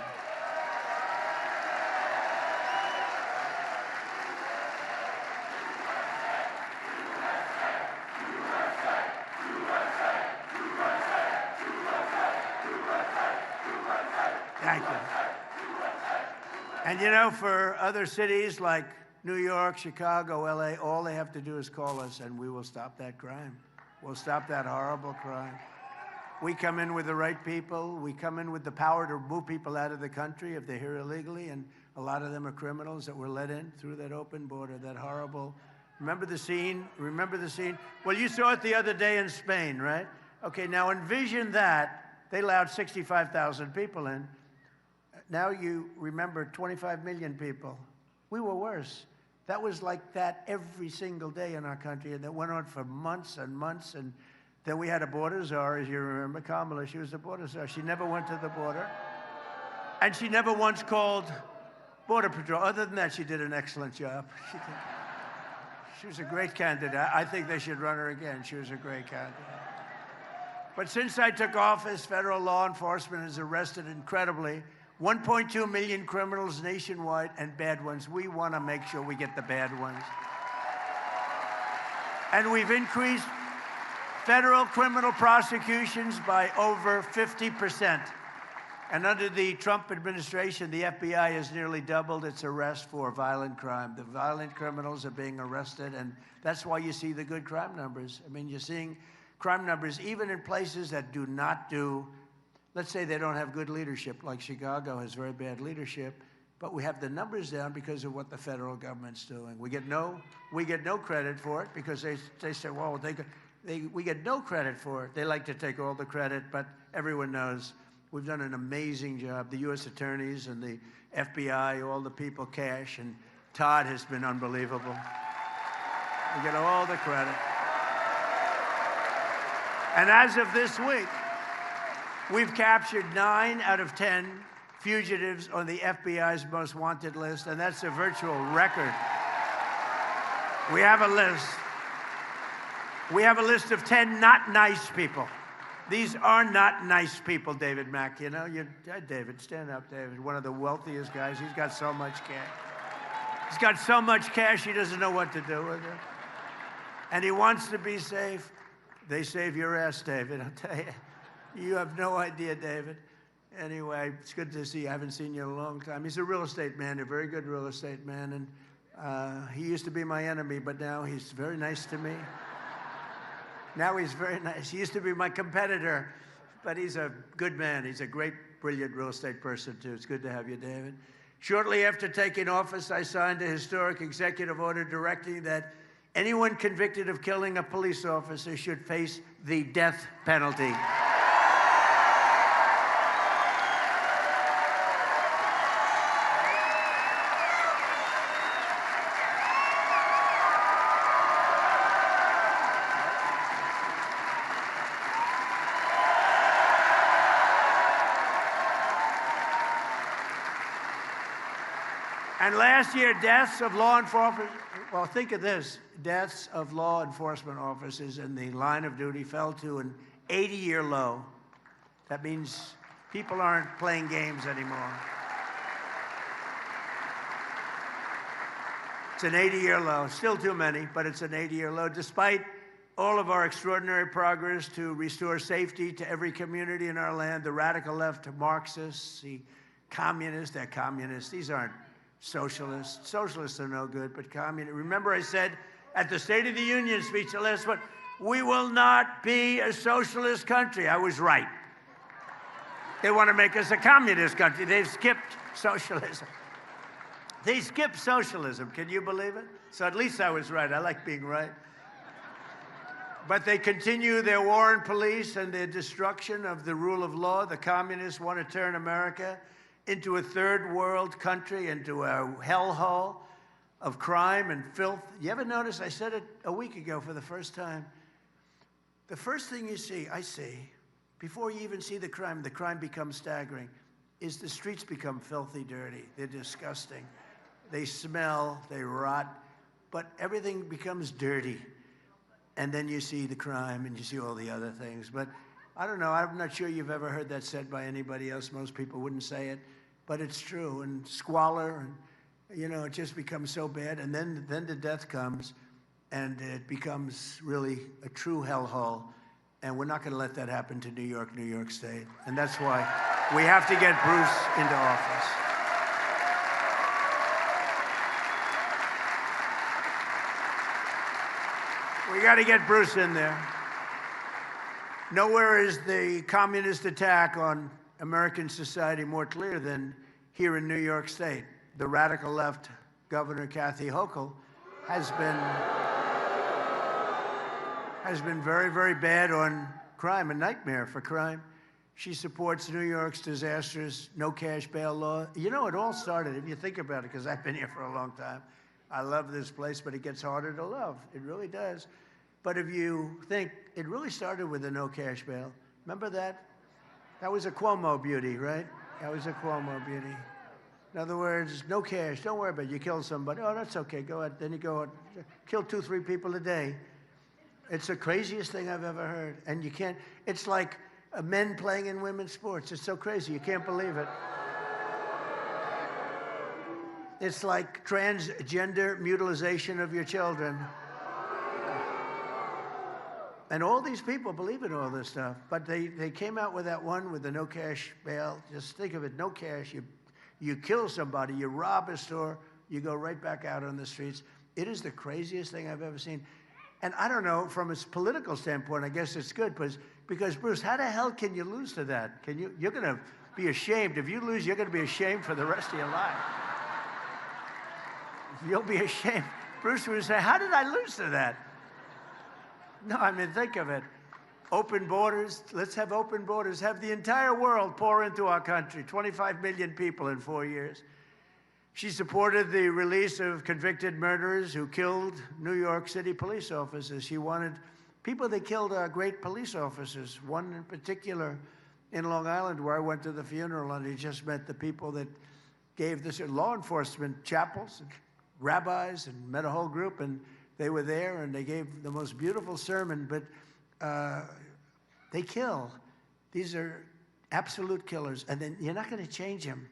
Thank you. And you know, for other cities like New York, Chicago, LA, all they have to do is call us, and we will stop that crime. We'll stop that horrible crime. We come in with the right people. We come in with the power to move people out of the country if they're here illegally, and a lot of them are criminals that were let in through that open border, that horrible. Remember the scene? Remember the scene? Well, you saw it the other day in Spain, right? Okay, now envision that. They allowed 65,000 people in. Now you remember 25 million people. We were worse. That was like that every single day in our country, and that went on for months and months. And then we had a border czar, as you remember, Kamala. She was the border czar. She never went to the border, and she never once called Border Patrol. Other than that, she did an excellent job. She was a great candidate. I think they should run her again. She was a great candidate. But since I took office, federal law enforcement has arrested incredibly 1.2 million criminals nationwide, and bad ones. We want to make sure we get the bad ones. And we've increased federal criminal prosecutions by over 50%. And under the Trump administration, the FBI has nearly doubled its arrests for violent crime. The violent criminals are being arrested, and that's why you see the good crime numbers. I mean, you're seeing crime numbers even in places that do not do. Let's say they don't have good leadership, like Chicago has very bad leadership, but we have the numbers down because of what the federal government's doing. We get no credit for it because they say, well, we get no credit for it. They like to take all the credit, but everyone knows we've done an amazing job. The U.S. attorneys and the FBI, all the people, Cash, and Todd has been unbelievable. We get all the credit. And as of this week, we've captured 9 out of 10 fugitives on the FBI's most wanted list, and that's a virtual record. We have a list. We have a list of 10 not nice people. These are not nice people, David Mack. You know, David, stand up, David. One of the wealthiest guys. He's got so much cash. He's got so much cash, he doesn't know what to do with it. And he wants to be safe. They save your ass, David, I'll tell you. You have no idea, David. Anyway, it's good to see you. I haven't seen you in a long time. He's a real estate man, a very good real estate man. And he used to be my enemy, but now he's very nice to me. Now he's very nice. He used to be my competitor, but he's a good man. He's a great, brilliant real estate person, too. It's good to have you, David. Shortly after taking office, I signed a historic executive order directing that anyone convicted of killing a police officer should face the death penalty. And last year, deaths of law enforcement, well, think of this, deaths of law enforcement officers in the line of duty fell to an 80-year low. That means people aren't playing games anymore. It's an 80-year low. Still too many, but it's an 80-year low, despite all of our extraordinary progress to restore safety to every community in our land. The radical left, Marxists, the communists, they're communists. These aren't socialists. Socialists are no good, but communists. Remember I said at the State of the Union speech the last one, we will not be a socialist country. I was right. They want to make us a communist country. They've skipped socialism. They skipped socialism. Can you believe it? So at least I was right. I like being right. But they continue their war on police and their destruction of the rule of law. The communists want to turn America into a third world country, into a hellhole of crime and filth. You ever notice, I said it a week ago for the first time, the first thing you see, I see, before you even see the crime becomes staggering, is the streets become filthy dirty. They're disgusting. They smell, they rot, but everything becomes dirty. And then you see the crime and you see all the other things. But I don't know, I'm not sure you've ever heard that said by anybody else. Most people wouldn't say it, but it's true. And squalor, and you know, it just becomes so bad. And then the death comes, and it becomes really a true hellhole. And we're not going to let that happen to New York State. And that's why we have to get Bruce into office. We got to get Bruce in there. Nowhere is the communist attack on American society more clear than here in New York State. The radical left Governor Kathy Hochul has been very, very bad on crime, a nightmare for crime. She supports New York's disastrous no cash bail law. You know, it all started, if you think about it, because I've been here for a long time. I love this place, but it gets harder to love. It really does. But if you think, it really started with a no cash bail. Remember that? That was a Cuomo beauty, right? That was a Cuomo beauty. In other words, no cash, don't worry about it. You kill somebody, oh, that's okay, go ahead. Then you go out, kill 2, 3 people a day. It's the craziest thing I've ever heard. And you can't, it's like men playing in women's sports. It's so crazy, you can't believe it. It's like transgender mutilization of your children. And all these people believe in all this stuff. But they came out with that one with the no cash bail. Just think of it, no cash. You kill somebody, you rob a store, you go right back out on the streets. It is the craziest thing I've ever seen. And I don't know, from a political standpoint, I guess it's good, because Bruce, how the hell can you lose to that? You're going to be ashamed. If you lose, you're going to be ashamed for the rest of your life. You'll be ashamed. Bruce would say, how did I lose to that? No, I mean, think of it. Open borders. Let's have open borders. Have the entire world pour into our country. 25 million people in 4 years. She supported the release of convicted murderers who killed New York City police officers. She wanted people that killed great police officers. One in particular in Long Island, where I went to the funeral, and he just met the people that gave this law enforcement chapels, and rabbis, and met a whole group, and they were there, and they gave the most beautiful sermon, but they kill. These are absolute killers, and then you're not going to change them.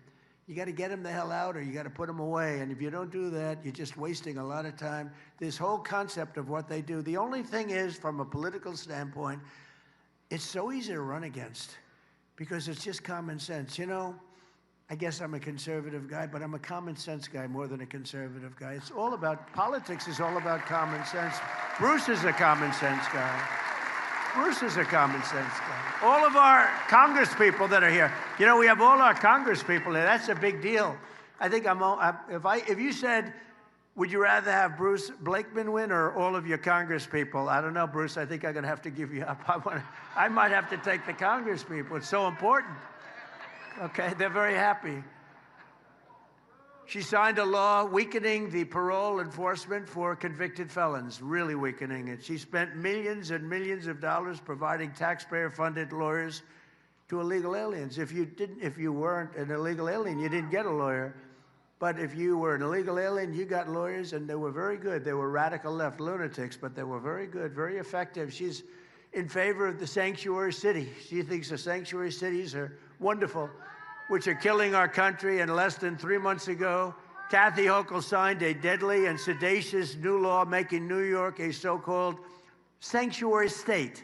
You got to get them the hell out, or you got to put them away, and if you don't do that, you're just wasting a lot of time. This whole concept of what they do, the only thing is, from a political standpoint, it's so easy to run against, because it's just common sense. You know, I guess I'm a conservative guy, but I'm a common sense guy more than a conservative guy. It's all about, politics is all about common sense. Bruce is a common sense guy. Bruce is a common sense guy. All of our Congress people that are here, you know, we have all our Congress people here. That's a big deal. I think if you said, would you rather have Bruce Blakeman win or all of your Congress people? I don't know, Bruce, I think I'm going to have to give you up. I might have to take the Congress people. It's so important. Okay, they're very happy. She signed a law weakening the parole enforcement for convicted felons, really weakening it. She spent millions and millions of dollars providing taxpayer-funded lawyers to illegal aliens. If you weren't an illegal alien, you didn't get a lawyer. But if you were an illegal alien, you got lawyers, and they were very good. They were radical left lunatics, but they were very good, very effective. She's in favor of the sanctuary city. She thinks the sanctuary cities are wonderful, which are killing our country. And less than 3 months ago, Kathy Hochul signed a deadly and sedacious new law making New York a so-called sanctuary state.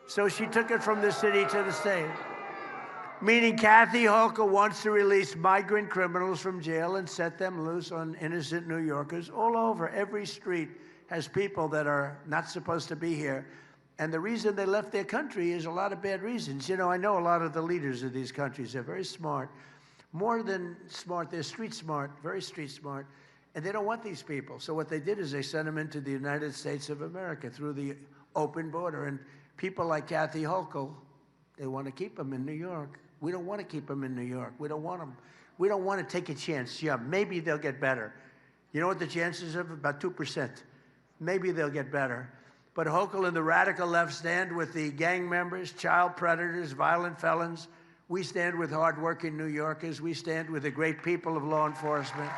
So she took it from the city to the state. Meaning Kathy Hochul wants to release migrant criminals from jail and set them loose on innocent New Yorkers all over. Every street has people that are not supposed to be here. And the reason they left their country is a lot of bad reasons. You know, I know a lot of the leaders of these countries. They're very smart. More than smart, they're street smart, very street smart. And they don't want these people. So what they did is they sent them into the United States of America through the open border. And people like Kathy Hochul, they want to keep them in New York. We don't want to keep them in New York. We don't want them. We don't want to take a chance. Yeah, maybe they'll get better. You know what the chances are? About 2%. Maybe they'll get better. But Hochul and the radical left stand with the gang members, child predators, violent felons. We stand with hardworking New Yorkers. We stand with the great people of law enforcement.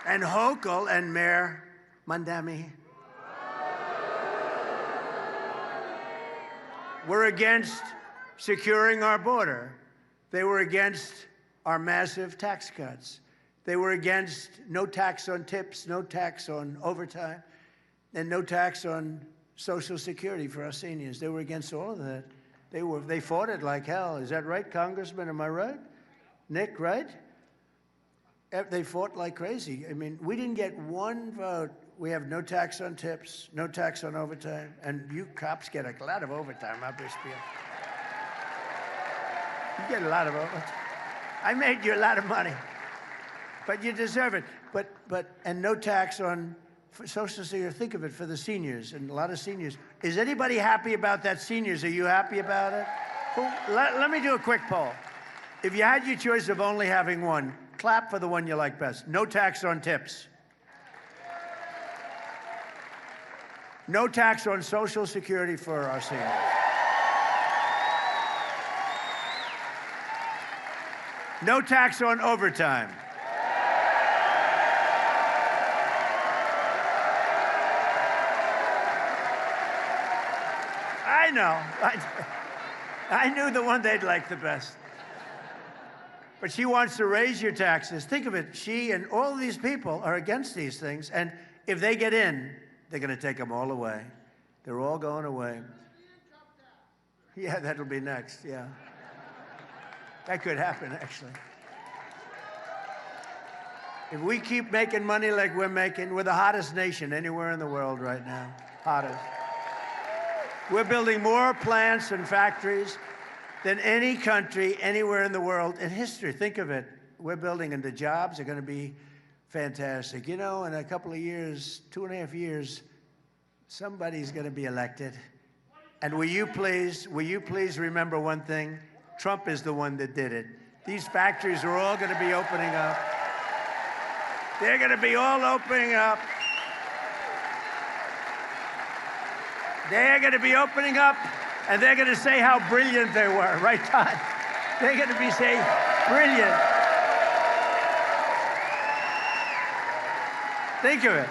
And Hochul and Mayor Mandami were against securing our border. They were against our massive tax cuts. They were against no tax on tips, no tax on overtime, and no tax on Social Security for our seniors. They were against all of that. They fought it like hell. Is that right, Congressman? Am I right? Nick, right? They fought like crazy. I mean, we didn't get one vote. We have no tax on tips, no tax on overtime, and you cops get a lot of overtime, I wish you. You get a lot of overtime. I made you a lot of money, but you deserve it. And no tax on Social Security. Think of it for the seniors, and a lot of seniors. Is anybody happy about that, seniors? Are you happy about it? Well, let me do a quick poll. If you had your choice of only having one, clap for the one you like best. No tax on tips. No tax on Social Security for our seniors. No tax on overtime. I know. I knew the one they'd like the best. But she wants to raise your taxes. Think of it. She and all of these people are against these things. And if they get in, they're going to take them all away. They're all going away. Yeah, that'll be next. Yeah. That could happen, actually. If we keep making money like we're making, we're the hottest nation anywhere in the world right now. Hottest. We're building more plants and factories than any country anywhere in the world in history. Think of it. We're building, and the jobs are going to be fantastic. You know, in a couple of years, 2.5 years, somebody's going to be elected. And will you please remember one thing? Trump is the one that did it. These factories are all going to be opening up. They're going to be all opening up. They're going to be opening up, and they're going to say how brilliant they were, right, Todd? They're going to be saying, brilliant. Think of it.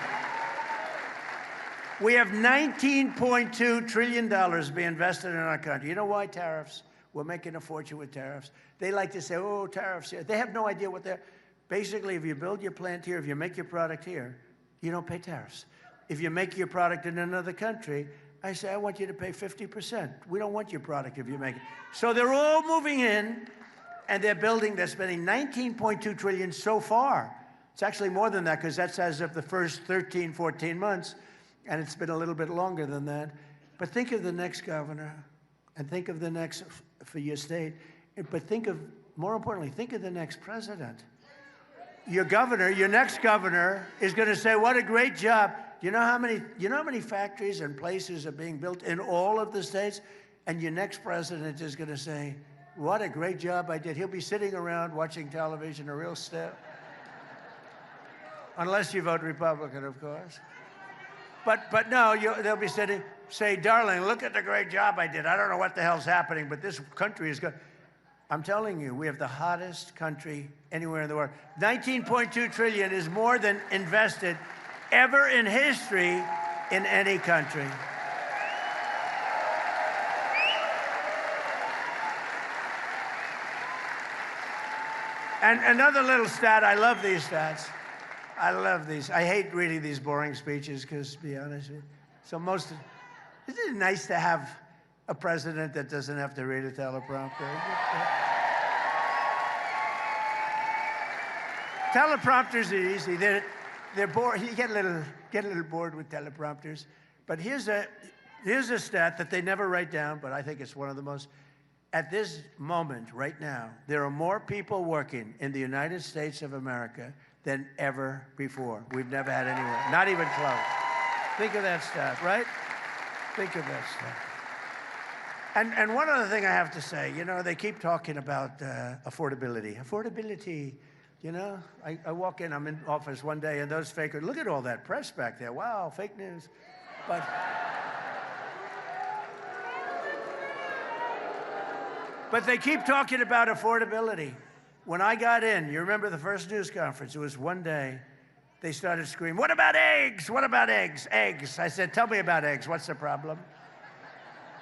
We have $19.2 trillion being invested in our country. You know why? Tariffs. We're making a fortune with tariffs. They like to say, oh, tariffs here. They have no idea what they're... Basically, if you build your plant here, if you make your product here, you don't pay tariffs. If you make your product in another country, I say, I want you to pay 50%. We don't want your product if you make it. So they're all moving in, and they're spending $19.2 trillion so far. It's actually more than that, because that's as of the first 13, 14 months, and it's been a little bit longer than that. But think of the next governor, and think of the next for your state. But think of, more importantly, think of the next president. Your governor, your next governor, is going to say, what a great job. You know how many factories and places are being built in all of the states? And your next president is going to say, what a great job I did. He'll be sitting around watching television, a real step. Unless you vote Republican, of course. But no, they'll be say, darling, look at the great job I did. I don't know what the hell's happening, but this country is good. I'm telling you, we have the hottest country anywhere in the world. 19.2 trillion is more than invested ever in history in any country. And another little stat, I love these stats. I love these. I hate reading these boring speeches because, to be honest with you, isn't it nice to have a president that doesn't have to read a teleprompter? Teleprompters are easy. They're bored. You get a little bored with teleprompters. But here's a stat that they never write down, but I think it's one of the most. At this moment, right now, there are more people working in the United States of America than ever before. We've never had anywhere, not even close. Think of that stat, right? Think of that stat. And one other thing I have to say, you know, they keep talking about affordability. Affordability, you know, I walk in, I'm in office one day, and those fakers, look at all that press back there. Wow, fake news. But they keep talking about affordability. When I got in, you remember the first news conference, it was one day, they started screaming, what about eggs? What about eggs? Eggs. I said, tell me about eggs. What's the problem?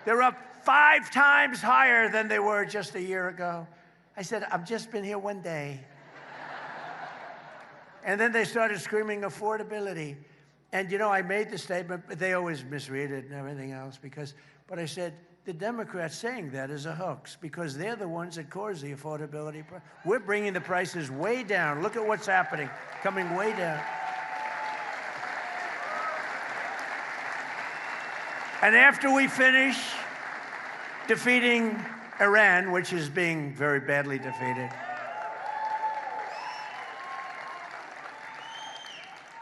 They're up 5 times higher than they were just a year ago. I said, I've just been here one day. And then they started screaming affordability. And, you know, I made the statement, but they always misread it and everything else but I said, the Democrats saying that is a hoax because they're the ones that cause the affordability. We're bringing the prices way down. Look at what's happening, coming way down. And after we finish defeating Iran, which is being very badly defeated,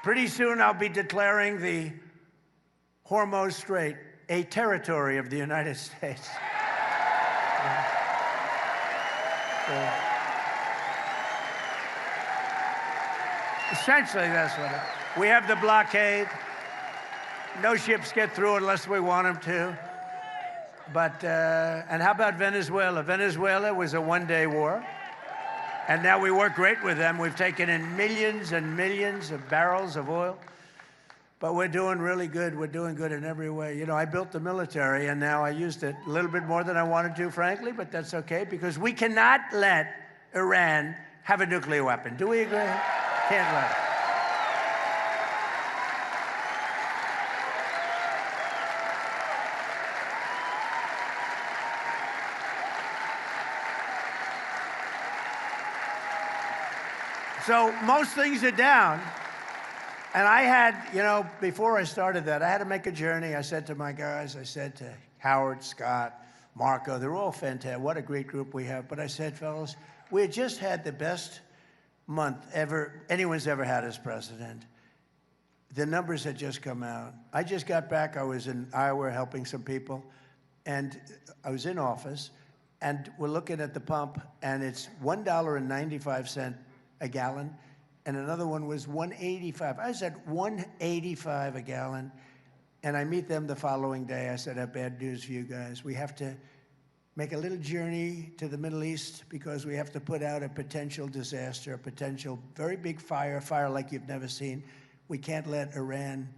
pretty soon I'll be declaring the Hormuz Strait a territory of the United States. Essentially, that's what it is. We have the blockade. No ships get through unless we want them to. But, and how about Venezuela? Venezuela was a one-day war. And now we work great with them. We've taken in millions and millions of barrels of oil. But we're doing really good. We're doing good in every way. You know, I built the military, and now I used it a little bit more than I wanted to, frankly, but that's okay, because we cannot let Iran have a nuclear weapon. Do we agree? Can't let it. So most things are down. And I had, you know, before I started that, I had to make a journey. I said to my guys, I said to Howard, Scott, Marco, they're all fantastic. What a great group we have. But I said, fellas, we had just had the best month anyone's ever had as president. The numbers had just come out. I just got back. I was in Iowa helping some people. And I was in office. And we're looking at the pump, and it's $1.95 a gallon. And another one was $1.85. I said $1.85 a gallon. And I meet them the following day. I said, I have bad news for you guys. We have to make a little journey to the Middle East because we have to put out a potential disaster, a potential very big fire like you've never seen. We can't let Iran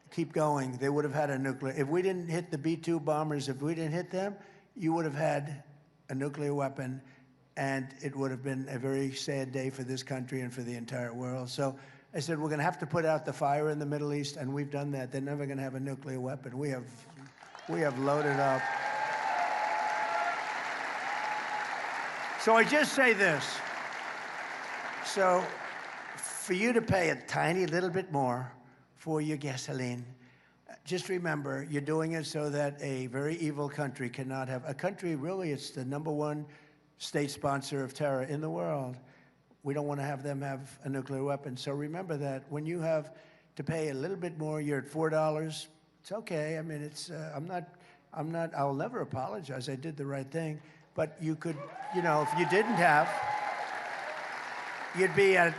keep going. They would have had a nuclear. If we didn't hit the B-2 bombers, if we didn't hit them, you would have had a nuclear weapon. And it would have been a very sad day for this country and for the entire world. So I said, we're going to have to put out the fire in the Middle East, and we've done that. They're never going to have a nuclear weapon. We have loaded up. So I just say this. So for you to pay a tiny little bit more for your gasoline, just remember, you're doing it so that a very evil country cannot have, a country really, it's the #1 state sponsor of terror in the world. We don't want to have them have a nuclear weapon. So remember that when you have to pay a little bit more, you're at $4. It's okay. I mean, it's, I'll never apologize. I did the right thing. But you could, you know, if you didn't have, you'd be at,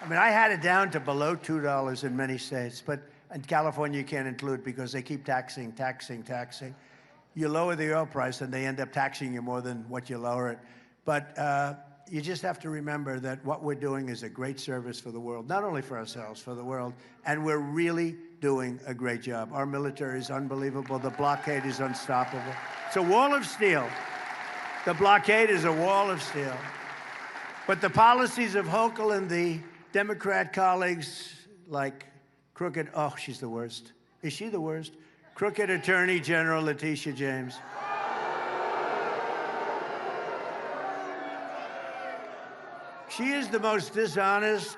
I mean, I had it down to below $2 in many states. But And California you can't include because they keep taxing. You lower the oil price and they end up taxing you more than what you lower it. But you just have to remember that what we're doing is a great service for the world, not only for ourselves, for the world. And we're really doing a great job. Our military is unbelievable. The blockade is unstoppable. It's a wall of steel. The blockade is a wall of steel. But the policies of Hochul and the Democrat colleagues, like crooked, oh, she's the worst. Is she the worst? Crooked Attorney General Letitia James. She is the most dishonest,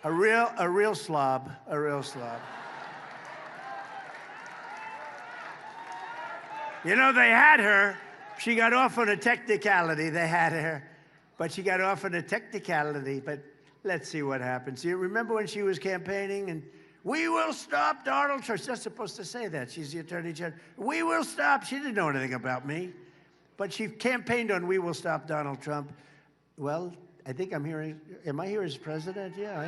a real slob. You know, they had her. She got off on a technicality. They had her. But she got off on a technicality. But let's see what happens. You remember when she was campaigning and we will stop Donald Trump. She's not supposed to say that. She's the Attorney General. We will stop. She didn't know anything about me. But she campaigned on we will stop Donald Trump. Well, I think I'm hearing, am I here as president? Yeah,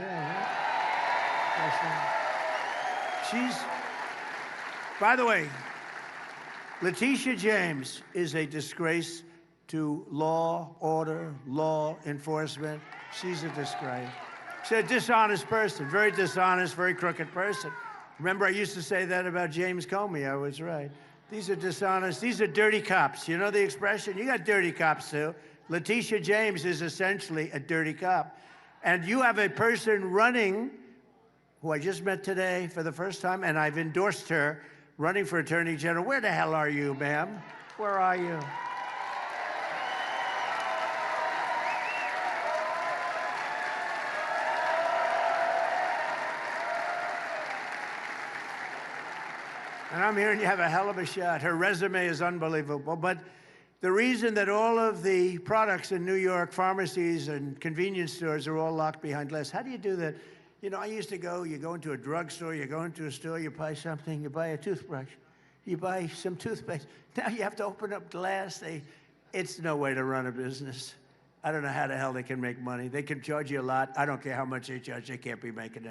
She's, by the way, Letitia James is a disgrace to law, order, law enforcement. She's a disgrace. She's a dishonest person, very dishonest, very crooked person. Remember, I used to say that about James Comey. I was right. These are dishonest. These are dirty cops. You know the expression? You got dirty cops, too. Letitia James is essentially a dirty cop. And you have a person running, who I just met today for the first time, and I've endorsed her, running for Attorney General. Where the hell are you, ma'am? Where are you? And I'm hearing you have a hell of a shot. Her resume is unbelievable. But the reason that all of the products in New York, pharmacies and convenience stores are all locked behind glass, how do you do that? You know, I used to you go into a drugstore, you go into a store, you buy something, you buy a toothbrush, you buy some toothpaste. Now you have to open up glass. It's no way to run a business. I don't know how the hell they can make money. They can charge you a lot. I don't care how much they charge. They can't be making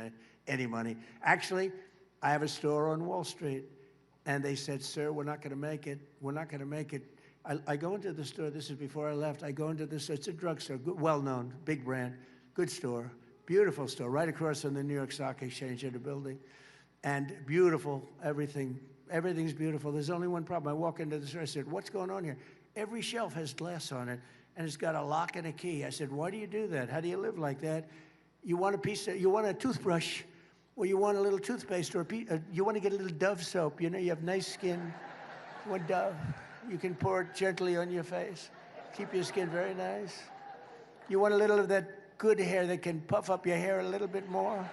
any money. Actually, I have a store on Wall Street. And they said, sir, we're not going to make it. We're not going to make it. I go into the store. This is before I left. I go into this. It's a drugstore, well-known, big brand, good store, beautiful store, right across from the New York Stock Exchange in the building. And beautiful, everything. Everything's beautiful. There's only one problem. I walk into the store. I said, what's going on here? Every shelf has glass on it, and it's got a lock and a key. I said, why do you do that? How do you live like that? You want you want a toothbrush. Or you want a little toothpaste, or you want to get a little Dove soap. You know, you have nice skin. You want Dove. You can pour it gently on your face. Keep your skin very nice. You want a little of that good hair that can puff up your hair a little bit more.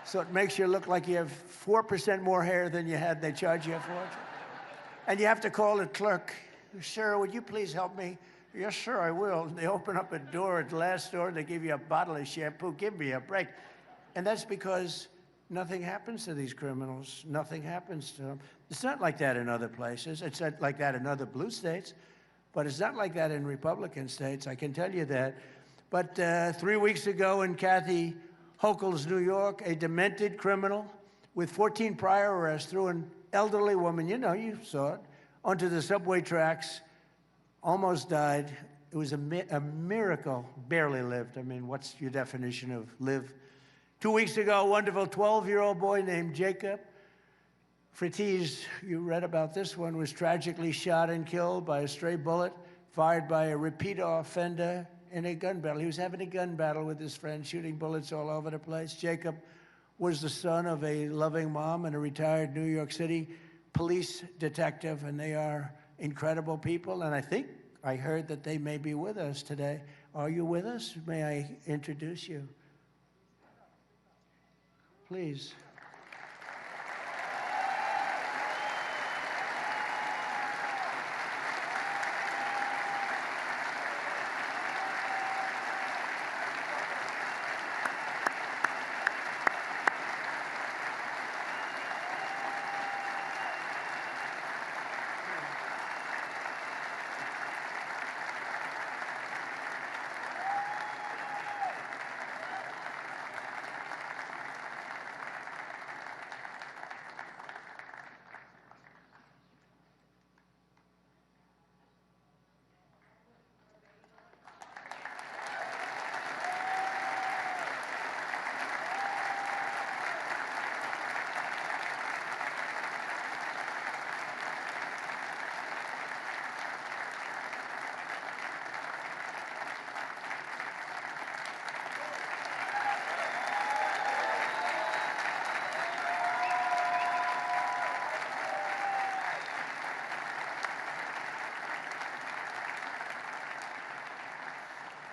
So it makes you look like you have 4% more hair than you had. They charge you a fortune. And you have to call the clerk. Sir, would you please help me? Yes, sir, I will. And they open up a door at the last door, and they give you a bottle of shampoo. Give me a break. And that's because nothing happens to these criminals. Nothing happens to them. It's not like that in other places. It's not like that in other blue states. But it's not like that in Republican states, I can tell you that. But 3 weeks ago in Kathy Hochul's New York, a demented criminal with 14 prior arrests threw an elderly woman, you know, you saw it, onto the subway tracks, almost died. It was a miracle, barely lived. I mean, what's your definition of live? 2 weeks ago, a wonderful 12-year-old boy named Jacob Fritiz, you read about this one, was tragically shot and killed by a stray bullet fired by a repeat offender in a gun battle. He was having a gun battle with his friend, shooting bullets all over the place. Jacob was the son of a loving mom and a retired New York City police detective, and they are incredible people. And I think I heard that they may be with us today. Are you with us? May I introduce you? Please.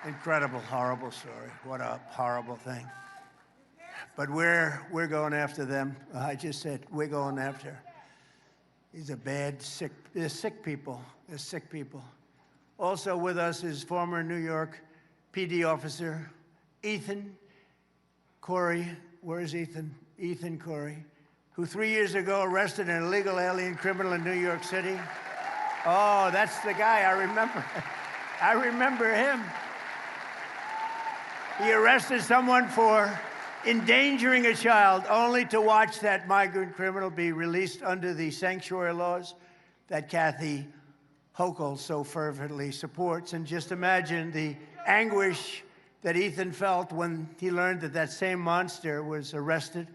Incredible, horrible story. What a horrible thing. But we're going after them. I just said we're going after. These are bad, sick. They're sick people. They're sick people. Also with us is former New York PD officer Ethan Corey. Where is Ethan? Ethan Corey, who 3 years ago arrested an illegal alien criminal in New York City. Oh, that's the guy. I remember. I remember him. He arrested someone for endangering a child, only to watch that migrant criminal be released under the sanctuary laws that Kathy Hochul so fervently supports. And just imagine the anguish that Ethan felt when he learned that that same monster was arrested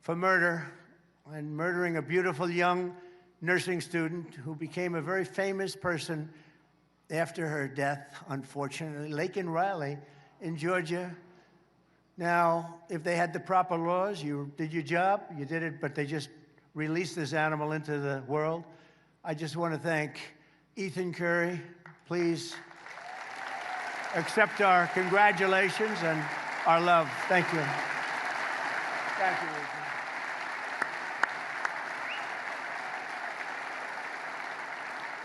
for murder and murdering a beautiful young nursing student who became a very famous person after her death, unfortunately. Laken Riley in Georgia. Now, if they had the proper laws, you did your job, you did it, but they just released this animal into the world. I just want to thank Ethan Curry. Please accept our congratulations and our love. Thank you. Thank you, Ethan.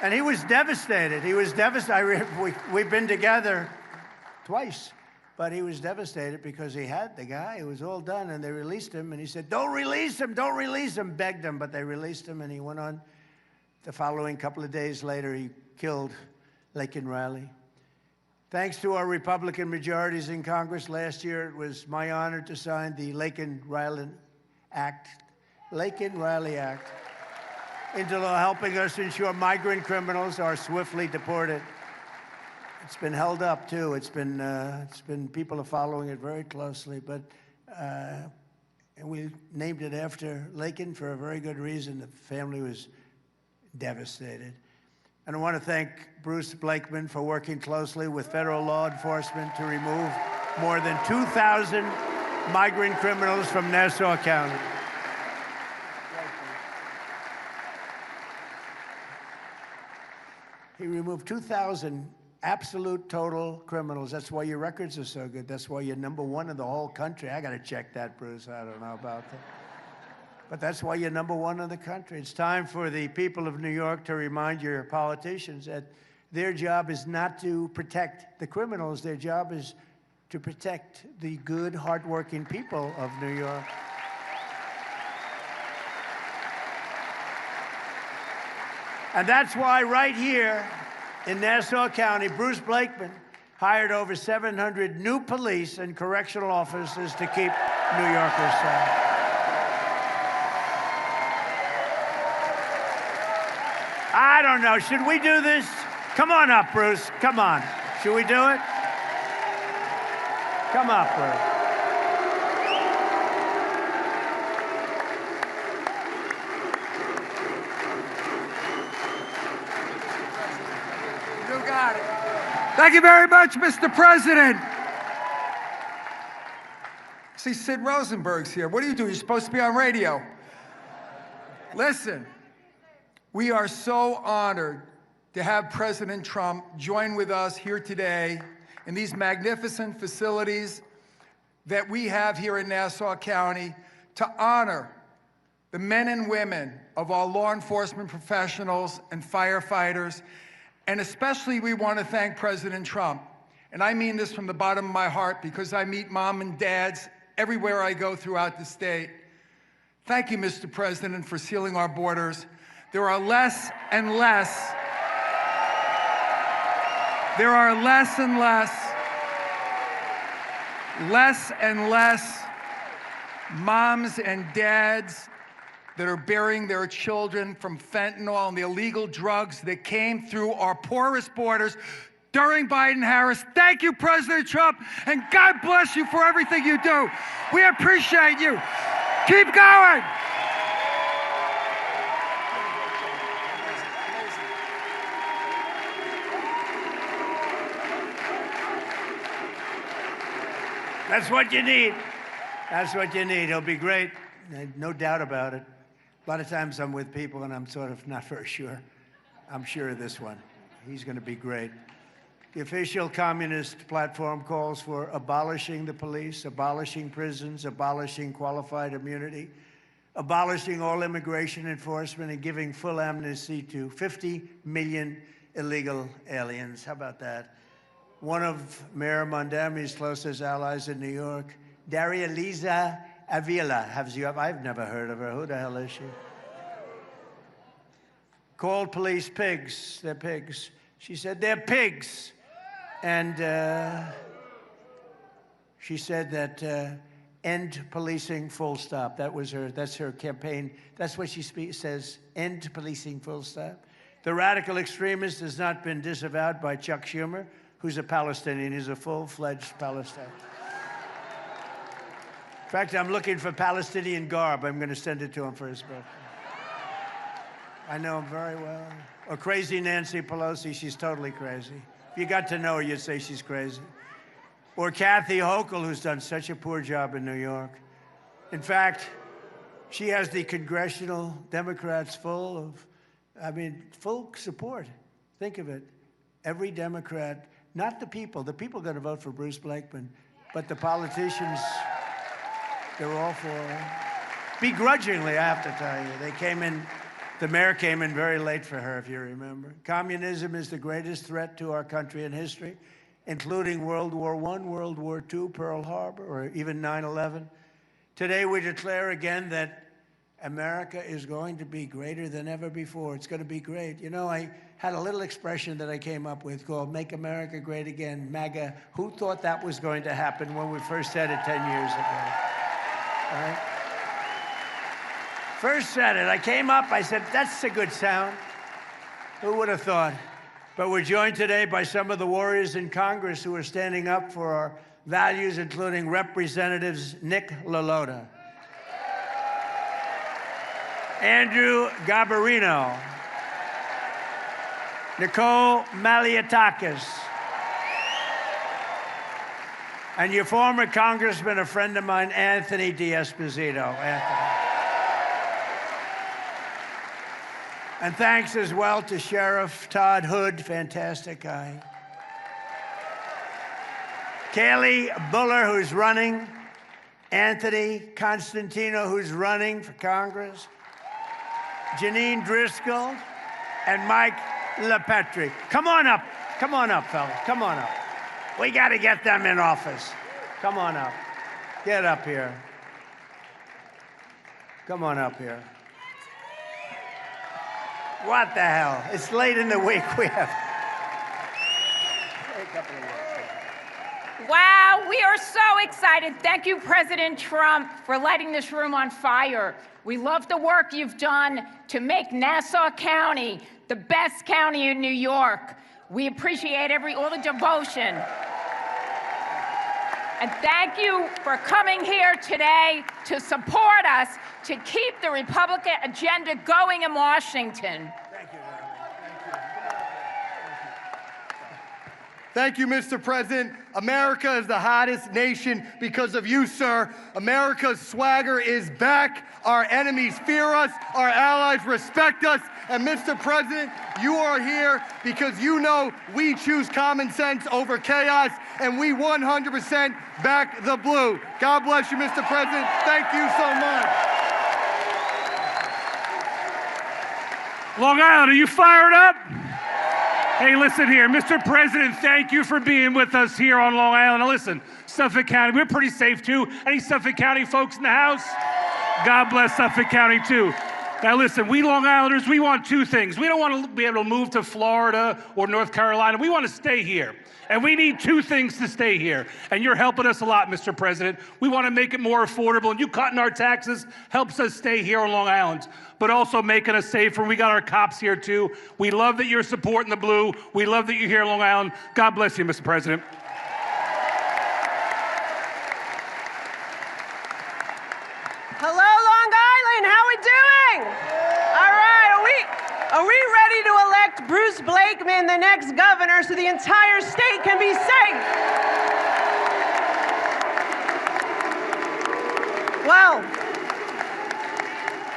And he was devastated. He was devastated. We've been together twice. But he was devastated because he had the guy. It was all done, and they released him. And he said, don't release him, don't release him. Begged him, but they released him, and he went on. The following couple of days later, he killed Laken Riley. Thanks to our Republican majorities in Congress last year, it was my honor to sign the Laken Riley Act into law, helping us ensure migrant criminals are swiftly deported. It's been held up too. It's been people are following it very closely, but and we named it after Laken for a very good reason. The family was devastated. And I want to thank Bruce Blakeman for working closely with federal law enforcement to remove more than 2,000 migrant criminals from Nassau County. He removed 2,000 absolute total criminals. That's why your records are so good. That's why you're #1 in the whole country. I got to check that, Bruce. I don't know about that. But that's why you're #1 in the country. It's time for the people of New York to remind your politicians that their job is not to protect the criminals. Their job is to protect the good, hardworking people of New York. And that's why right here in Nassau County, Bruce Blakeman hired over 700 new police and correctional officers to keep New Yorkers safe. I don't know. Should we do this? Come on up, Bruce. Come on. Should we do it? Come up, Bruce. You got it. Thank you very much, Mr. President. See, Sid Rosenberg's here. What do you do? You're supposed to be on radio. Listen, we are so honored to have President Trump join with us here today in these magnificent facilities that we have here in Nassau County to honor the men and women of our law enforcement professionals and firefighters. And especially we want to thank President Trump. And I mean this from the bottom of my heart because I meet mom and dads everywhere I go throughout the state. Thank you, Mr. President, for sealing our borders. There are less and less moms and dads that are burying their children from fentanyl and the illegal drugs that came through our porous borders during Biden-Harris. Thank you, President Trump, and God bless you for everything you do. We appreciate you. Keep going. That's what you need. That's what you need. He'll be great. No doubt about it. A lot of times I'm with people and I'm sort of not very sure. I'm sure of this one. He's going to be great. The official communist platform calls for abolishing the police, abolishing prisons, abolishing qualified immunity, abolishing all immigration enforcement, and giving full amnesty to 50 million illegal aliens. How about that? One of Mayor Mondami's closest allies in New York, Daria Liza Avila. I've never heard of her. Who the hell is she? Called police pigs. They're pigs. She said, they're pigs. And she said that end policing, full stop. That's her campaign. That's what she says, end policing, full stop. The radical extremist has not been disavowed by Chuck Schumer, who's a Palestinian. He's a full-fledged Palestinian. In fact, I'm looking for Palestinian garb. I'm going to send it to him for his birthday. I know him very well. Or crazy Nancy Pelosi, she's totally crazy. If you got to know her, you'd say she's crazy. Or Kathy Hochul, who's done such a poor job in New York. In fact, she has the congressional Democrats full support. Think of it. Every Democrat, not the people are going to vote for Bruce Blakeman, but the politicians, they're all for her. Begrudgingly, I have to tell you. The mayor came in very late for her, if you remember. Communism is the greatest threat to our country in history, including World War I, World War II, Pearl Harbor, or even 9/11. Today, we declare again that America is going to be greater than ever before. It's going to be great. You know, I had a little expression that I came up with called Make America Great Again, MAGA. Who thought that was going to happen when we first said it 10 years ago? All right? First said it, I came up, I said, that's a good sound. Who would have thought? But we're joined today by some of the warriors in Congress who are standing up for our values, including Representatives Nick LaLota, Andrew Garbarino, Nicole Malliotakis, and your former congressman, a friend of mine, Anthony D'Esposito. Anthony. And thanks as well to Sheriff Todd Hood, fantastic guy. Kaylee Buller, who's running. Anthony Constantino, who's running for Congress. Janine Driscoll and Mike LaPetri. Come on up, fellas, come on up. We got to get them in office. Come on up. Get up here. Come on up here. What the hell? It's late in the week. We have a couple of minutes. Wow, we are so excited. Thank you, President Trump, for lighting this room on fire. We love the work you've done to make Nassau County the best county in New York. We appreciate all the devotion. And thank you for coming here today to support us to keep the Republican agenda going in Washington. Thank you, Thank you, Mr. President. America is the hottest nation because of you, sir. America's swagger is back. Our enemies fear us. Our allies respect us. And Mr. President, you are here because you know we choose common sense over chaos, and we 100% back the blue. God bless you, Mr. President. Thank you so much. Long Island, are you fired up? Hey, listen here. Mr. President, thank you for being with us here on Long Island. Now listen, Suffolk County, we're pretty safe too. Any Suffolk County folks in the house? God bless Suffolk County too. Now listen, we Long Islanders, we want two things. We don't want to be able to move to Florida or North Carolina. We want to stay here. And we need two things to stay here. And you're helping us a lot, Mr. President. We want to make it more affordable, and you cutting our taxes helps us stay here on Long Island, but also making us safer. We got our cops here too. We love that you're supporting the blue. We love that you're here on Long Island. God bless you, Mr. President. Hello, Long Island, how we doing? All right, are we ready to elect Bruce Blakeman the next governor so the entire state can be safe? Well,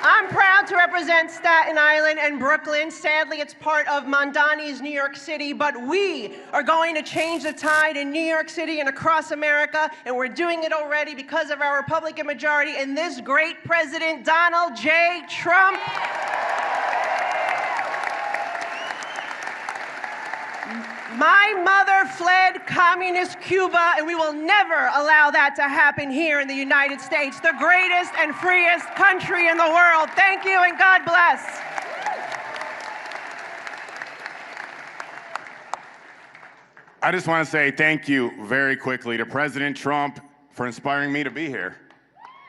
I'm proud to represent Staten Island and Brooklyn. Sadly, it's part of Mondani's New York City, but we are going to change the tide in New York City and across America, and we're doing it already because of our Republican majority and this great president, Donald J. Trump. My mother fled communist Cuba, and we will never allow that to happen here in the United States, the greatest and freest country in the world. Thank you, and God bless. I just want to say thank you very quickly to President Trump for inspiring me to be here.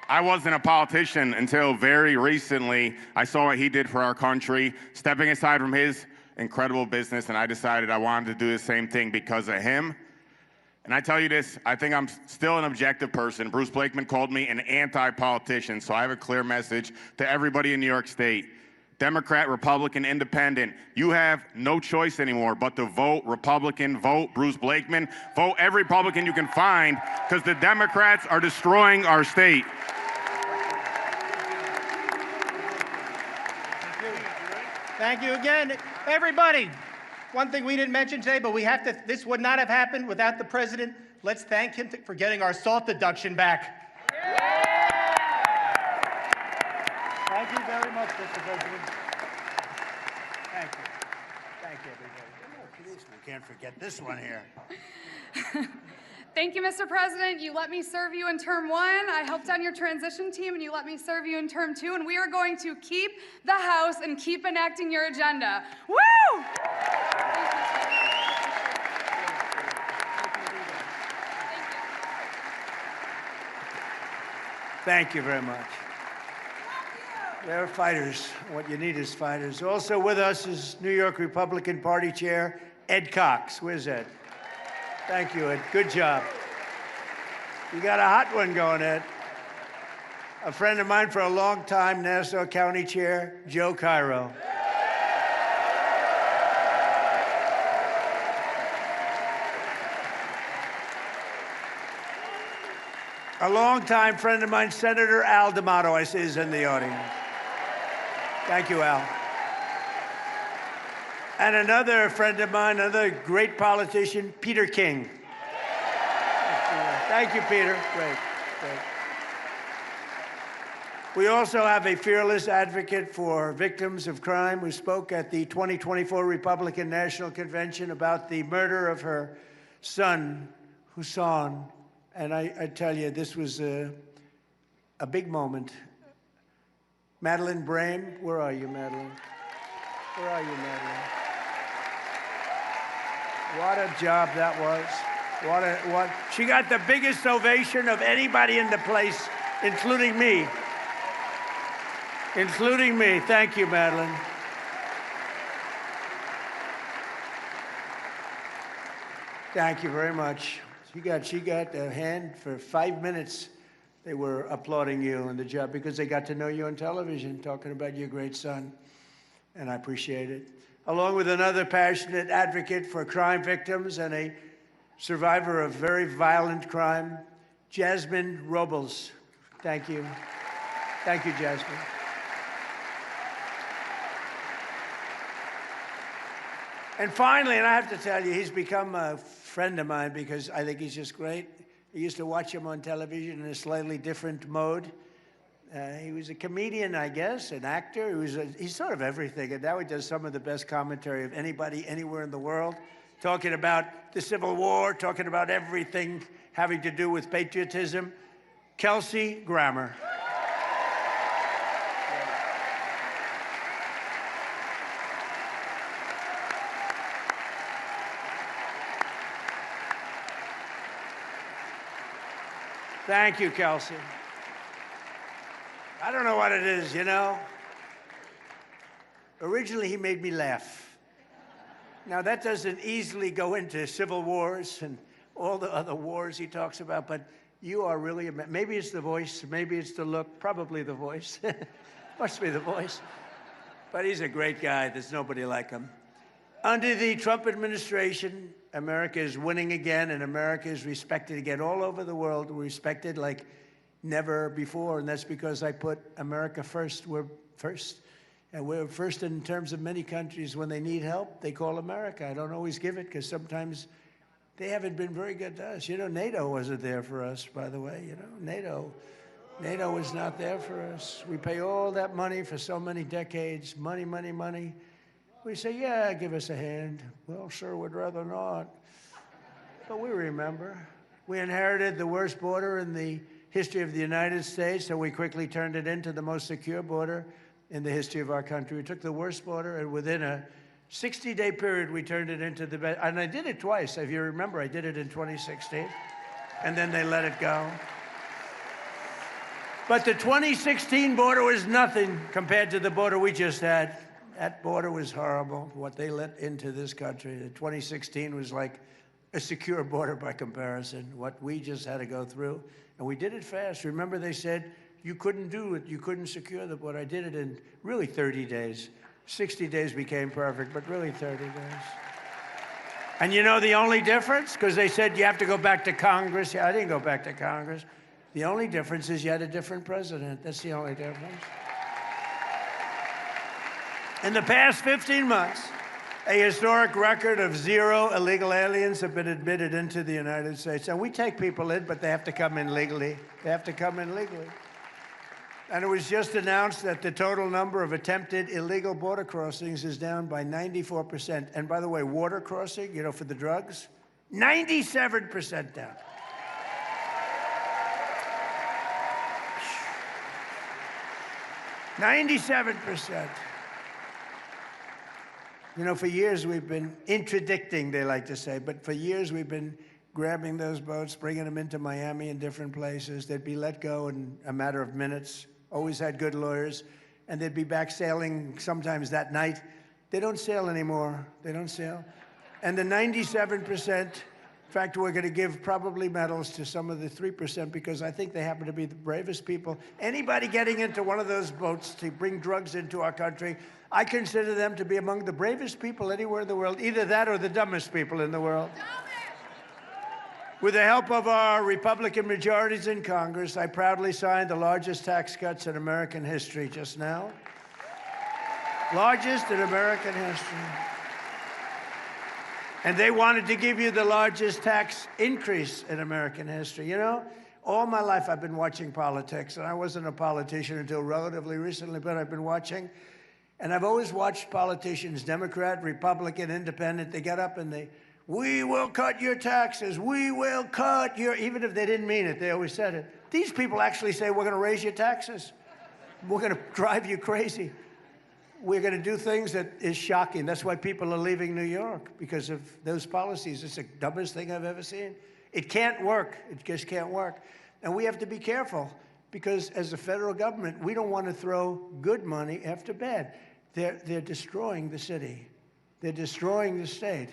I wasn't a politician until very recently. I saw what he did for our country, stepping aside from his incredible business, and I decided I wanted to do the same thing because of him. And I tell you this, I think I'm still an objective person. Bruce Blakeman called me an anti-politician, so I have a clear message to everybody in New York State. Democrat, Republican, Independent, you have no choice anymore but to vote Republican, vote Bruce Blakeman, vote every Republican you can find, because the Democrats are destroying our state. Thank you again, everybody. One thing we didn't mention today, but we have to, this would not have happened without the president. Let's thank him for getting our SALT deduction back. Thank you very much, Mr. President. Thank you. Thank you, everybody. We can't forget this one here. Thank you, Mr. President. You let me serve you in term 1. I helped on your transition team, and you let me serve you in term 2, and we are going to keep the House and keep enacting your agenda. Woo! Thank you very much. They're fighters. What you need is fighters. Also with us is New York Republican Party Chair Ed Cox. Where's Ed? Thank you, Ed. Good job. You got a hot one going, Ed. A friend of mine for a long time, Nassau County Chair Joe Cairo. A longtime friend of mine, Senator Al D'Amato, I see is in the audience. Thank you, Al. And another friend of mine, another great politician, Peter King. Thank you, Peter. Great, great. We also have a fearless advocate for victims of crime who spoke at the 2024 Republican National Convention about the murder of her son, Husan. And I tell you, this was a big moment. Madeline Brame, where are you, Madeline? Where are you, Madeline? What a job that was. What? She got the biggest ovation of anybody in the place, including me. Including me. Thank you, Madeline. Thank you very much. She got a hand for 5 minutes. They were applauding you on the job because they got to know you on television, talking about your great son, and I appreciate it. Along with another passionate advocate for crime victims and a survivor of very violent crime, Jasmine Robles. Thank you. Thank you, Jasmine. And finally, and I have to tell you, he's become a friend of mine because I think he's just great. I used to watch him on television in a slightly different mode. He was a comedian, I guess, an actor. He's sort of everything, and now he does some of the best commentary of anybody anywhere in the world, talking about the Civil War, talking about everything having to do with patriotism. Kelsey Grammer. Thank you, Kelsey. I don't know what it is, you know. Originally, he made me laugh. Now, that doesn't easily go into civil wars and all the other wars he talks about, but you are really, maybe it's the voice, maybe it's the look, probably the voice. Must be the voice. But he's a great guy. There's nobody like him. Under the Trump administration, America is winning again, and America is respected again. All over the world, we're respected like never before, and that's because I put America first. We're first. And we're first in terms of many countries. When they need help, they call America. I don't always give it because sometimes they haven't been very good to us. You know, NATO wasn't there for us, by the way. You know, NATO was not there for us. We pay all that money for so many decades, money, money, money. We say, yeah, give us a hand. Well, sure, we'd rather not. But we remember. We inherited the worst border in the history of the United States, so we quickly turned it into the most secure border in the history of our country. We took the worst border, and within a 60-day period, we turned it into the best. And I did it twice. If you remember, I did it in 2016, and then they let it go. But the 2016 border was nothing compared to the border we just had. That border was horrible, what they let into this country. The 2016 was like a secure border by comparison, what we just had to go through. And we did it fast. Remember, they said you couldn't do it, you couldn't secure the border. I did it in really 30 days. 60 days became perfect, but really 30 days. And you know the only difference? Because they said you have to go back to Congress. Yeah, I didn't go back to Congress. The only difference is you had a different president. That's the only difference. In the past 15 months, a historic record of 0 illegal aliens have been admitted into the United States. And we take people in, but they have to come in legally. They have to come in legally. And it was just announced that the total number of attempted illegal border crossings is down by 94%. And by the way, water crossing, you know, for the drugs, 97% down. %97. You know, for years we've been interdicting, they like to say, but for years we've been grabbing those boats, bringing them into Miami and different places. They'd be let go in a matter of minutes, always had good lawyers, and they'd be back sailing sometimes that night. They don't sail anymore. They don't sail. And the 97%, in fact, we're going to give probably medals to some of the 3% because I think they happen to be the bravest people. Anybody getting into one of those boats to bring drugs into our country, I consider them to be among the bravest people anywhere in the world, either that or the dumbest people in the world. With the help of our Republican majorities in Congress, I proudly signed the largest tax cuts in American history just now. Largest in American history. And they wanted to give you the largest tax increase in American history. You know, all my life I've been watching politics, and I wasn't a politician until relatively recently, but I've been watching. And I've always watched politicians, Democrat, Republican, Independent, they get up and we will cut your taxes, we will cut your, even if they didn't mean it, they always said it. These people actually say, we're gonna raise your taxes. We're gonna drive you crazy. We're gonna do things that is shocking. That's why people are leaving New York, because of those policies. It's the dumbest thing I've ever seen. It can't work, it just can't work. And we have to be careful, because as a federal government, we don't wanna throw good money after bad. They're destroying the city. They're destroying the state.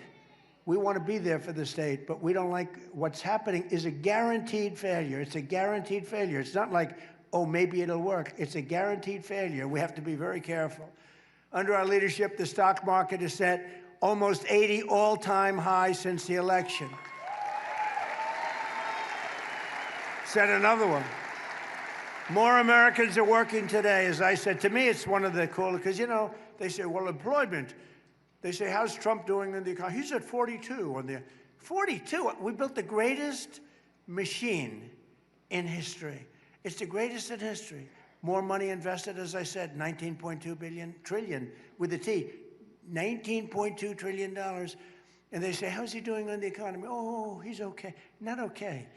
We want to be there for the state, but we don't like what's happening is a guaranteed failure. It's a guaranteed failure. It's not like, oh, maybe it'll work. It's a guaranteed failure. We have to be very careful. Under our leadership, the stock market has set almost 80 all-time highs since the election. Set another one. More Americans are working today. As I said, to me, it's one of the coolest, because, you know, they say, well, employment. They say, how's Trump doing in the economy? He's at 42 on the 42. We built the greatest machine in history. It's the greatest in history. More money invested, as I said, $19.2 trillion with a T, $19.2 trillion. And they say, how's he doing on the economy? Oh, he's okay. Not okay.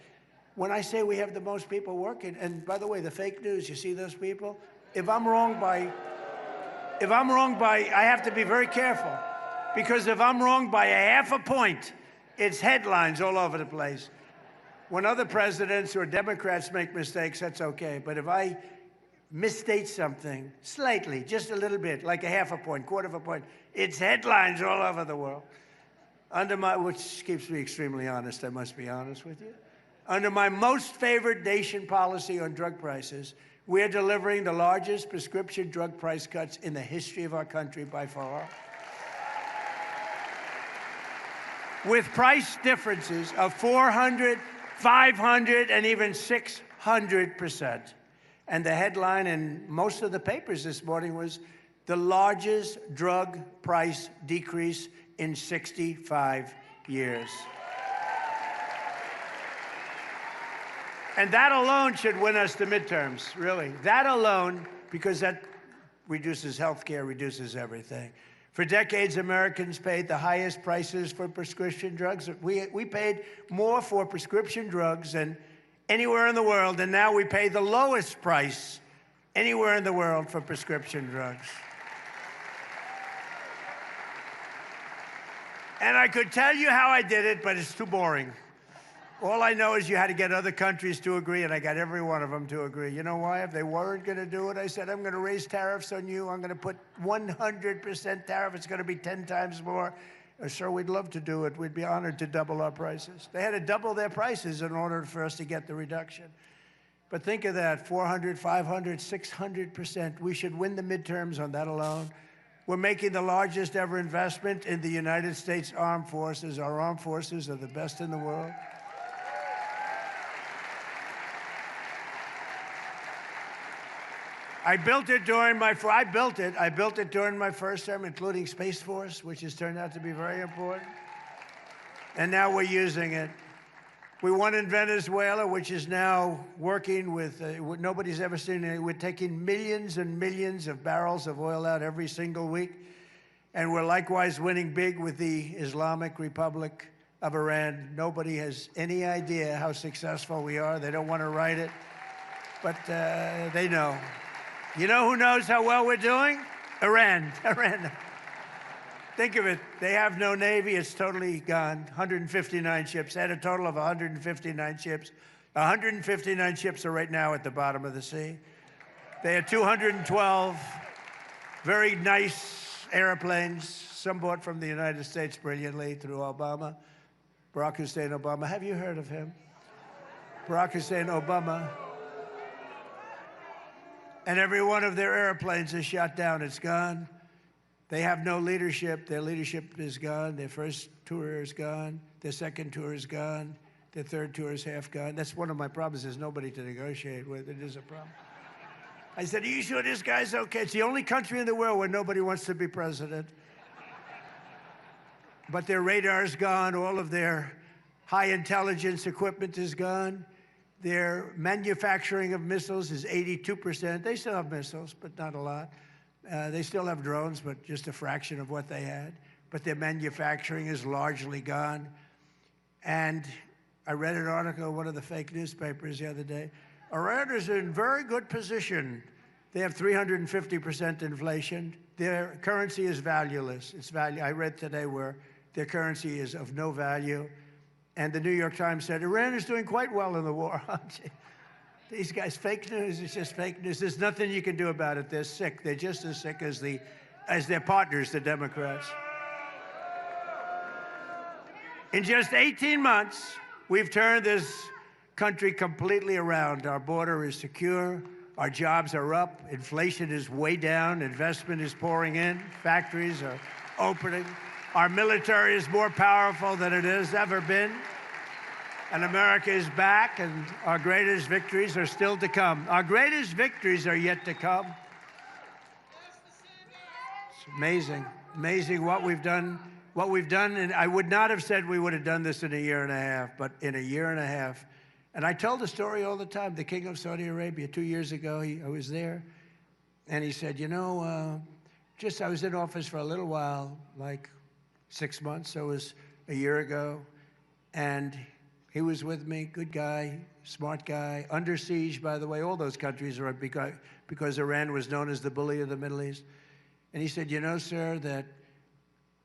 When I say we have the most people working, and by the way, the fake news, you see those people? If I'm wrong by, I have to be very careful. Because if I'm wrong by a ½ point, it's headlines all over the place. When other presidents or Democrats make mistakes, that's okay. But if I misstate something slightly, just a little bit, like a ½ point, ½ point, it's headlines all over the world. Which keeps me extremely honest, I must be honest with you. Under my most favored nation policy on drug prices, we're delivering the largest prescription drug price cuts in the history of our country by far. With price differences of 400, 500, and even 600%. And the headline in most of the papers this morning was the largest drug price decrease in 65 years. And that alone should win us the midterms, really. That alone, because that reduces health care, reduces everything. For decades, Americans paid the highest prices for prescription drugs. We paid more for prescription drugs than anywhere in the world, and now we pay the lowest price anywhere in the world for prescription drugs. And I could tell you how I did it, but it's too boring. All I know is you had to get other countries to agree, and I got every one of them to agree. You know why? If they weren't going to do it, I said, I'm going to raise tariffs on you. I'm going to put 100% tariff. It's going to be 10 times more. Sir, we'd love to do it. We'd be honored to double our prices. They had to double their prices in order for us to get the reduction. But think of that, 400, 500, 600%. We should win the midterms on that alone. We're making the largest ever investment in the United States Armed Forces. Our armed forces are the best in the world. I built it during my first term, including Space Force, which has turned out to be very important. And now we're using it. We won in Venezuela, which is now working with what nobody's ever seen. We're taking millions and millions of barrels of oil out every single week. And we're likewise winning big with the Islamic Republic of Iran. Nobody has any idea how successful we are. They don't want to write it, but they know. You know who knows how well we're doing? Iran. Think of it. They have no Navy. It's totally gone. 159 ships. They had a total of 159 ships. 159 ships are right now at the bottom of the sea. They had 212 very nice airplanes, some bought from the United States brilliantly through Obama. Barack Hussein Obama. Have you heard of him? Barack Hussein Obama. And every one of their airplanes is shot down. It's gone. They have no leadership. Their leadership is gone. Their first tour is gone. Their second tour is gone. Their third tour is half gone. That's one of my problems. There's nobody to negotiate with. It is a problem. I said, are you sure this guy's okay? It's the only country in the world where nobody wants to be president. But their radar's gone. All of their high intelligence equipment is gone. Their manufacturing of missiles is 82%. They still have missiles, but not a lot. They still have drones, but just a fraction of what they had. But their manufacturing is largely gone. And I read an article in one of the fake newspapers the other day. Iran is in very good position. They have 350% inflation. Their currency is valueless. I read today where their currency is of no value. And the New York Times said, Iran is doing quite well in the war. These guys, fake news, it's just fake news. There's nothing you can do about it. They're sick. They're just as sick as their partners, the Democrats. In just 18 months, we've turned this country completely around. Our border is secure. Our jobs are up. Inflation is way down. Investment is pouring in. Factories are opening. Our military is more powerful than it has ever been. And America is back, and our greatest victories are still to come. Our greatest victories are yet to come. It's amazing, amazing what we've done. And I would not have said we would have done this in a year and a half, but in a year and a half. And I tell the story all the time. The King of Saudi Arabia, 2 years ago, I was there, and he said, you know, I was in office for a little while, like 6 months, so it was a year ago, and he was with me, good guy, smart guy, under siege, by the way. All those countries are because Iran was known as the bully of the Middle East. And he said, you know, sir, that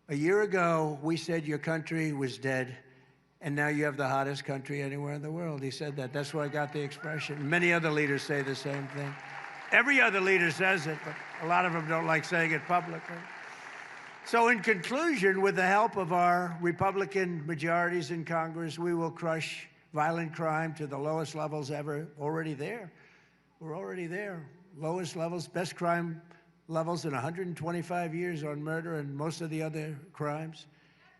a year ago, we said your country was dead, and now you have the hottest country anywhere in the world. He said that. That's where I got the expression. Many other leaders say the same thing. Every other leader says it, but a lot of them don't like saying it publicly. So in conclusion, with the help of our Republican majorities in Congress, we will crush violent crime to the lowest levels ever. Already there. We're already there. Lowest levels, best crime levels in 125 years on murder and most of the other crimes.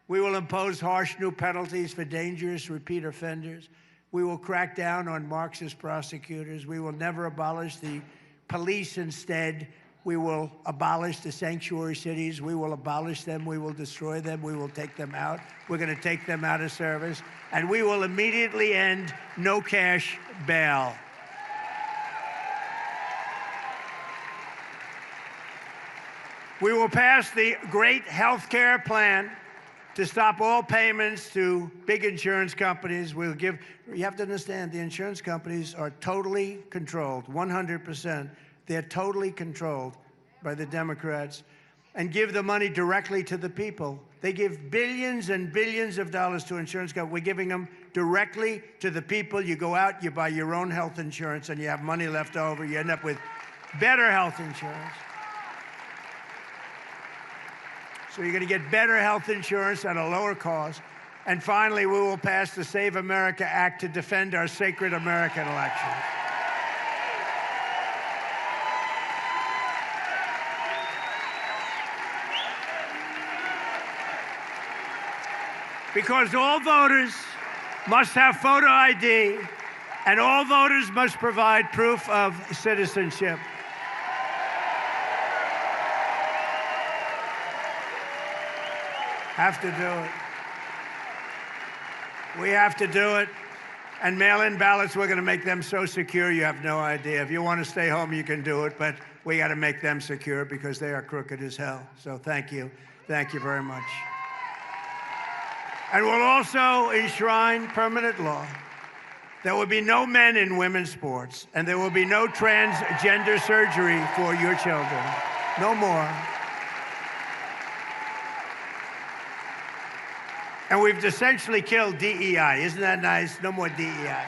We will impose harsh new penalties for dangerous repeat offenders. We will crack down on Marxist prosecutors. We will never abolish the police. Instead, we will abolish the sanctuary cities. We will abolish them. We will destroy them. We will take them out. We're going to take them out of service. And we will immediately end no cash bail. We will pass the great health care plan to stop all payments to big insurance companies. We'll give, you have to understand, the insurance companies are totally controlled, 100%. They're totally controlled by the Democrats, and give the money directly to the people. They give billions and billions of dollars to insurance companies. We're giving them directly to the people. You go out, you buy your own health insurance, and you have money left over. You end up with better health insurance. So you're going to get better health insurance at a lower cost. And finally, we will pass the Save America Act to defend our sacred American elections. Because all voters must have photo ID, and all voters must provide proof of citizenship. Have to do it. We have to do it. And mail-in ballots, we're going to make them so secure you have no idea. If you want to stay home, you can do it, but we got to make them secure because they are crooked as hell. So thank you. Thank you very much. And we'll also enshrine permanent law. There will be no men in women's sports, and there will be no transgender surgery for your children. No more. And we've essentially killed DEI. Isn't that nice? No more DEI.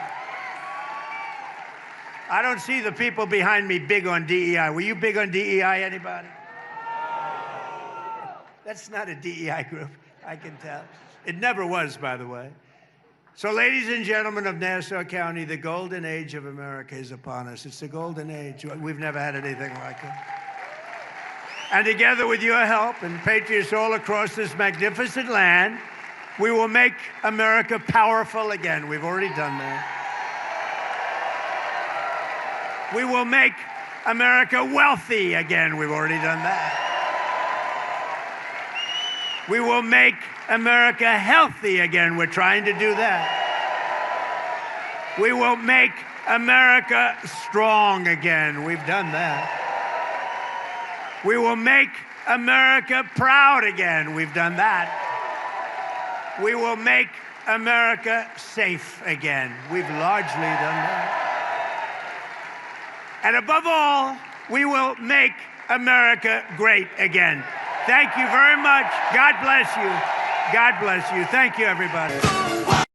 I don't see the people behind me big on DEI. Were you big on DEI, anybody? That's not a DEI group, I can tell. It never was, by the way. So, ladies and gentlemen of Nassau County, the golden age of America is upon us. It's the golden age. We've never had anything like it. And together with your help and patriots all across this magnificent land, we will make America powerful again. We've already done that. We will make America wealthy again. We've already done that. We will make America healthy again. We're trying to do that. We will make America strong again. We've done that. We will make America proud again. We've done that. We will make America safe again. We've largely done that. And above all, we will make America great again. Thank you very much. God bless you. God bless you. Thank you, everybody.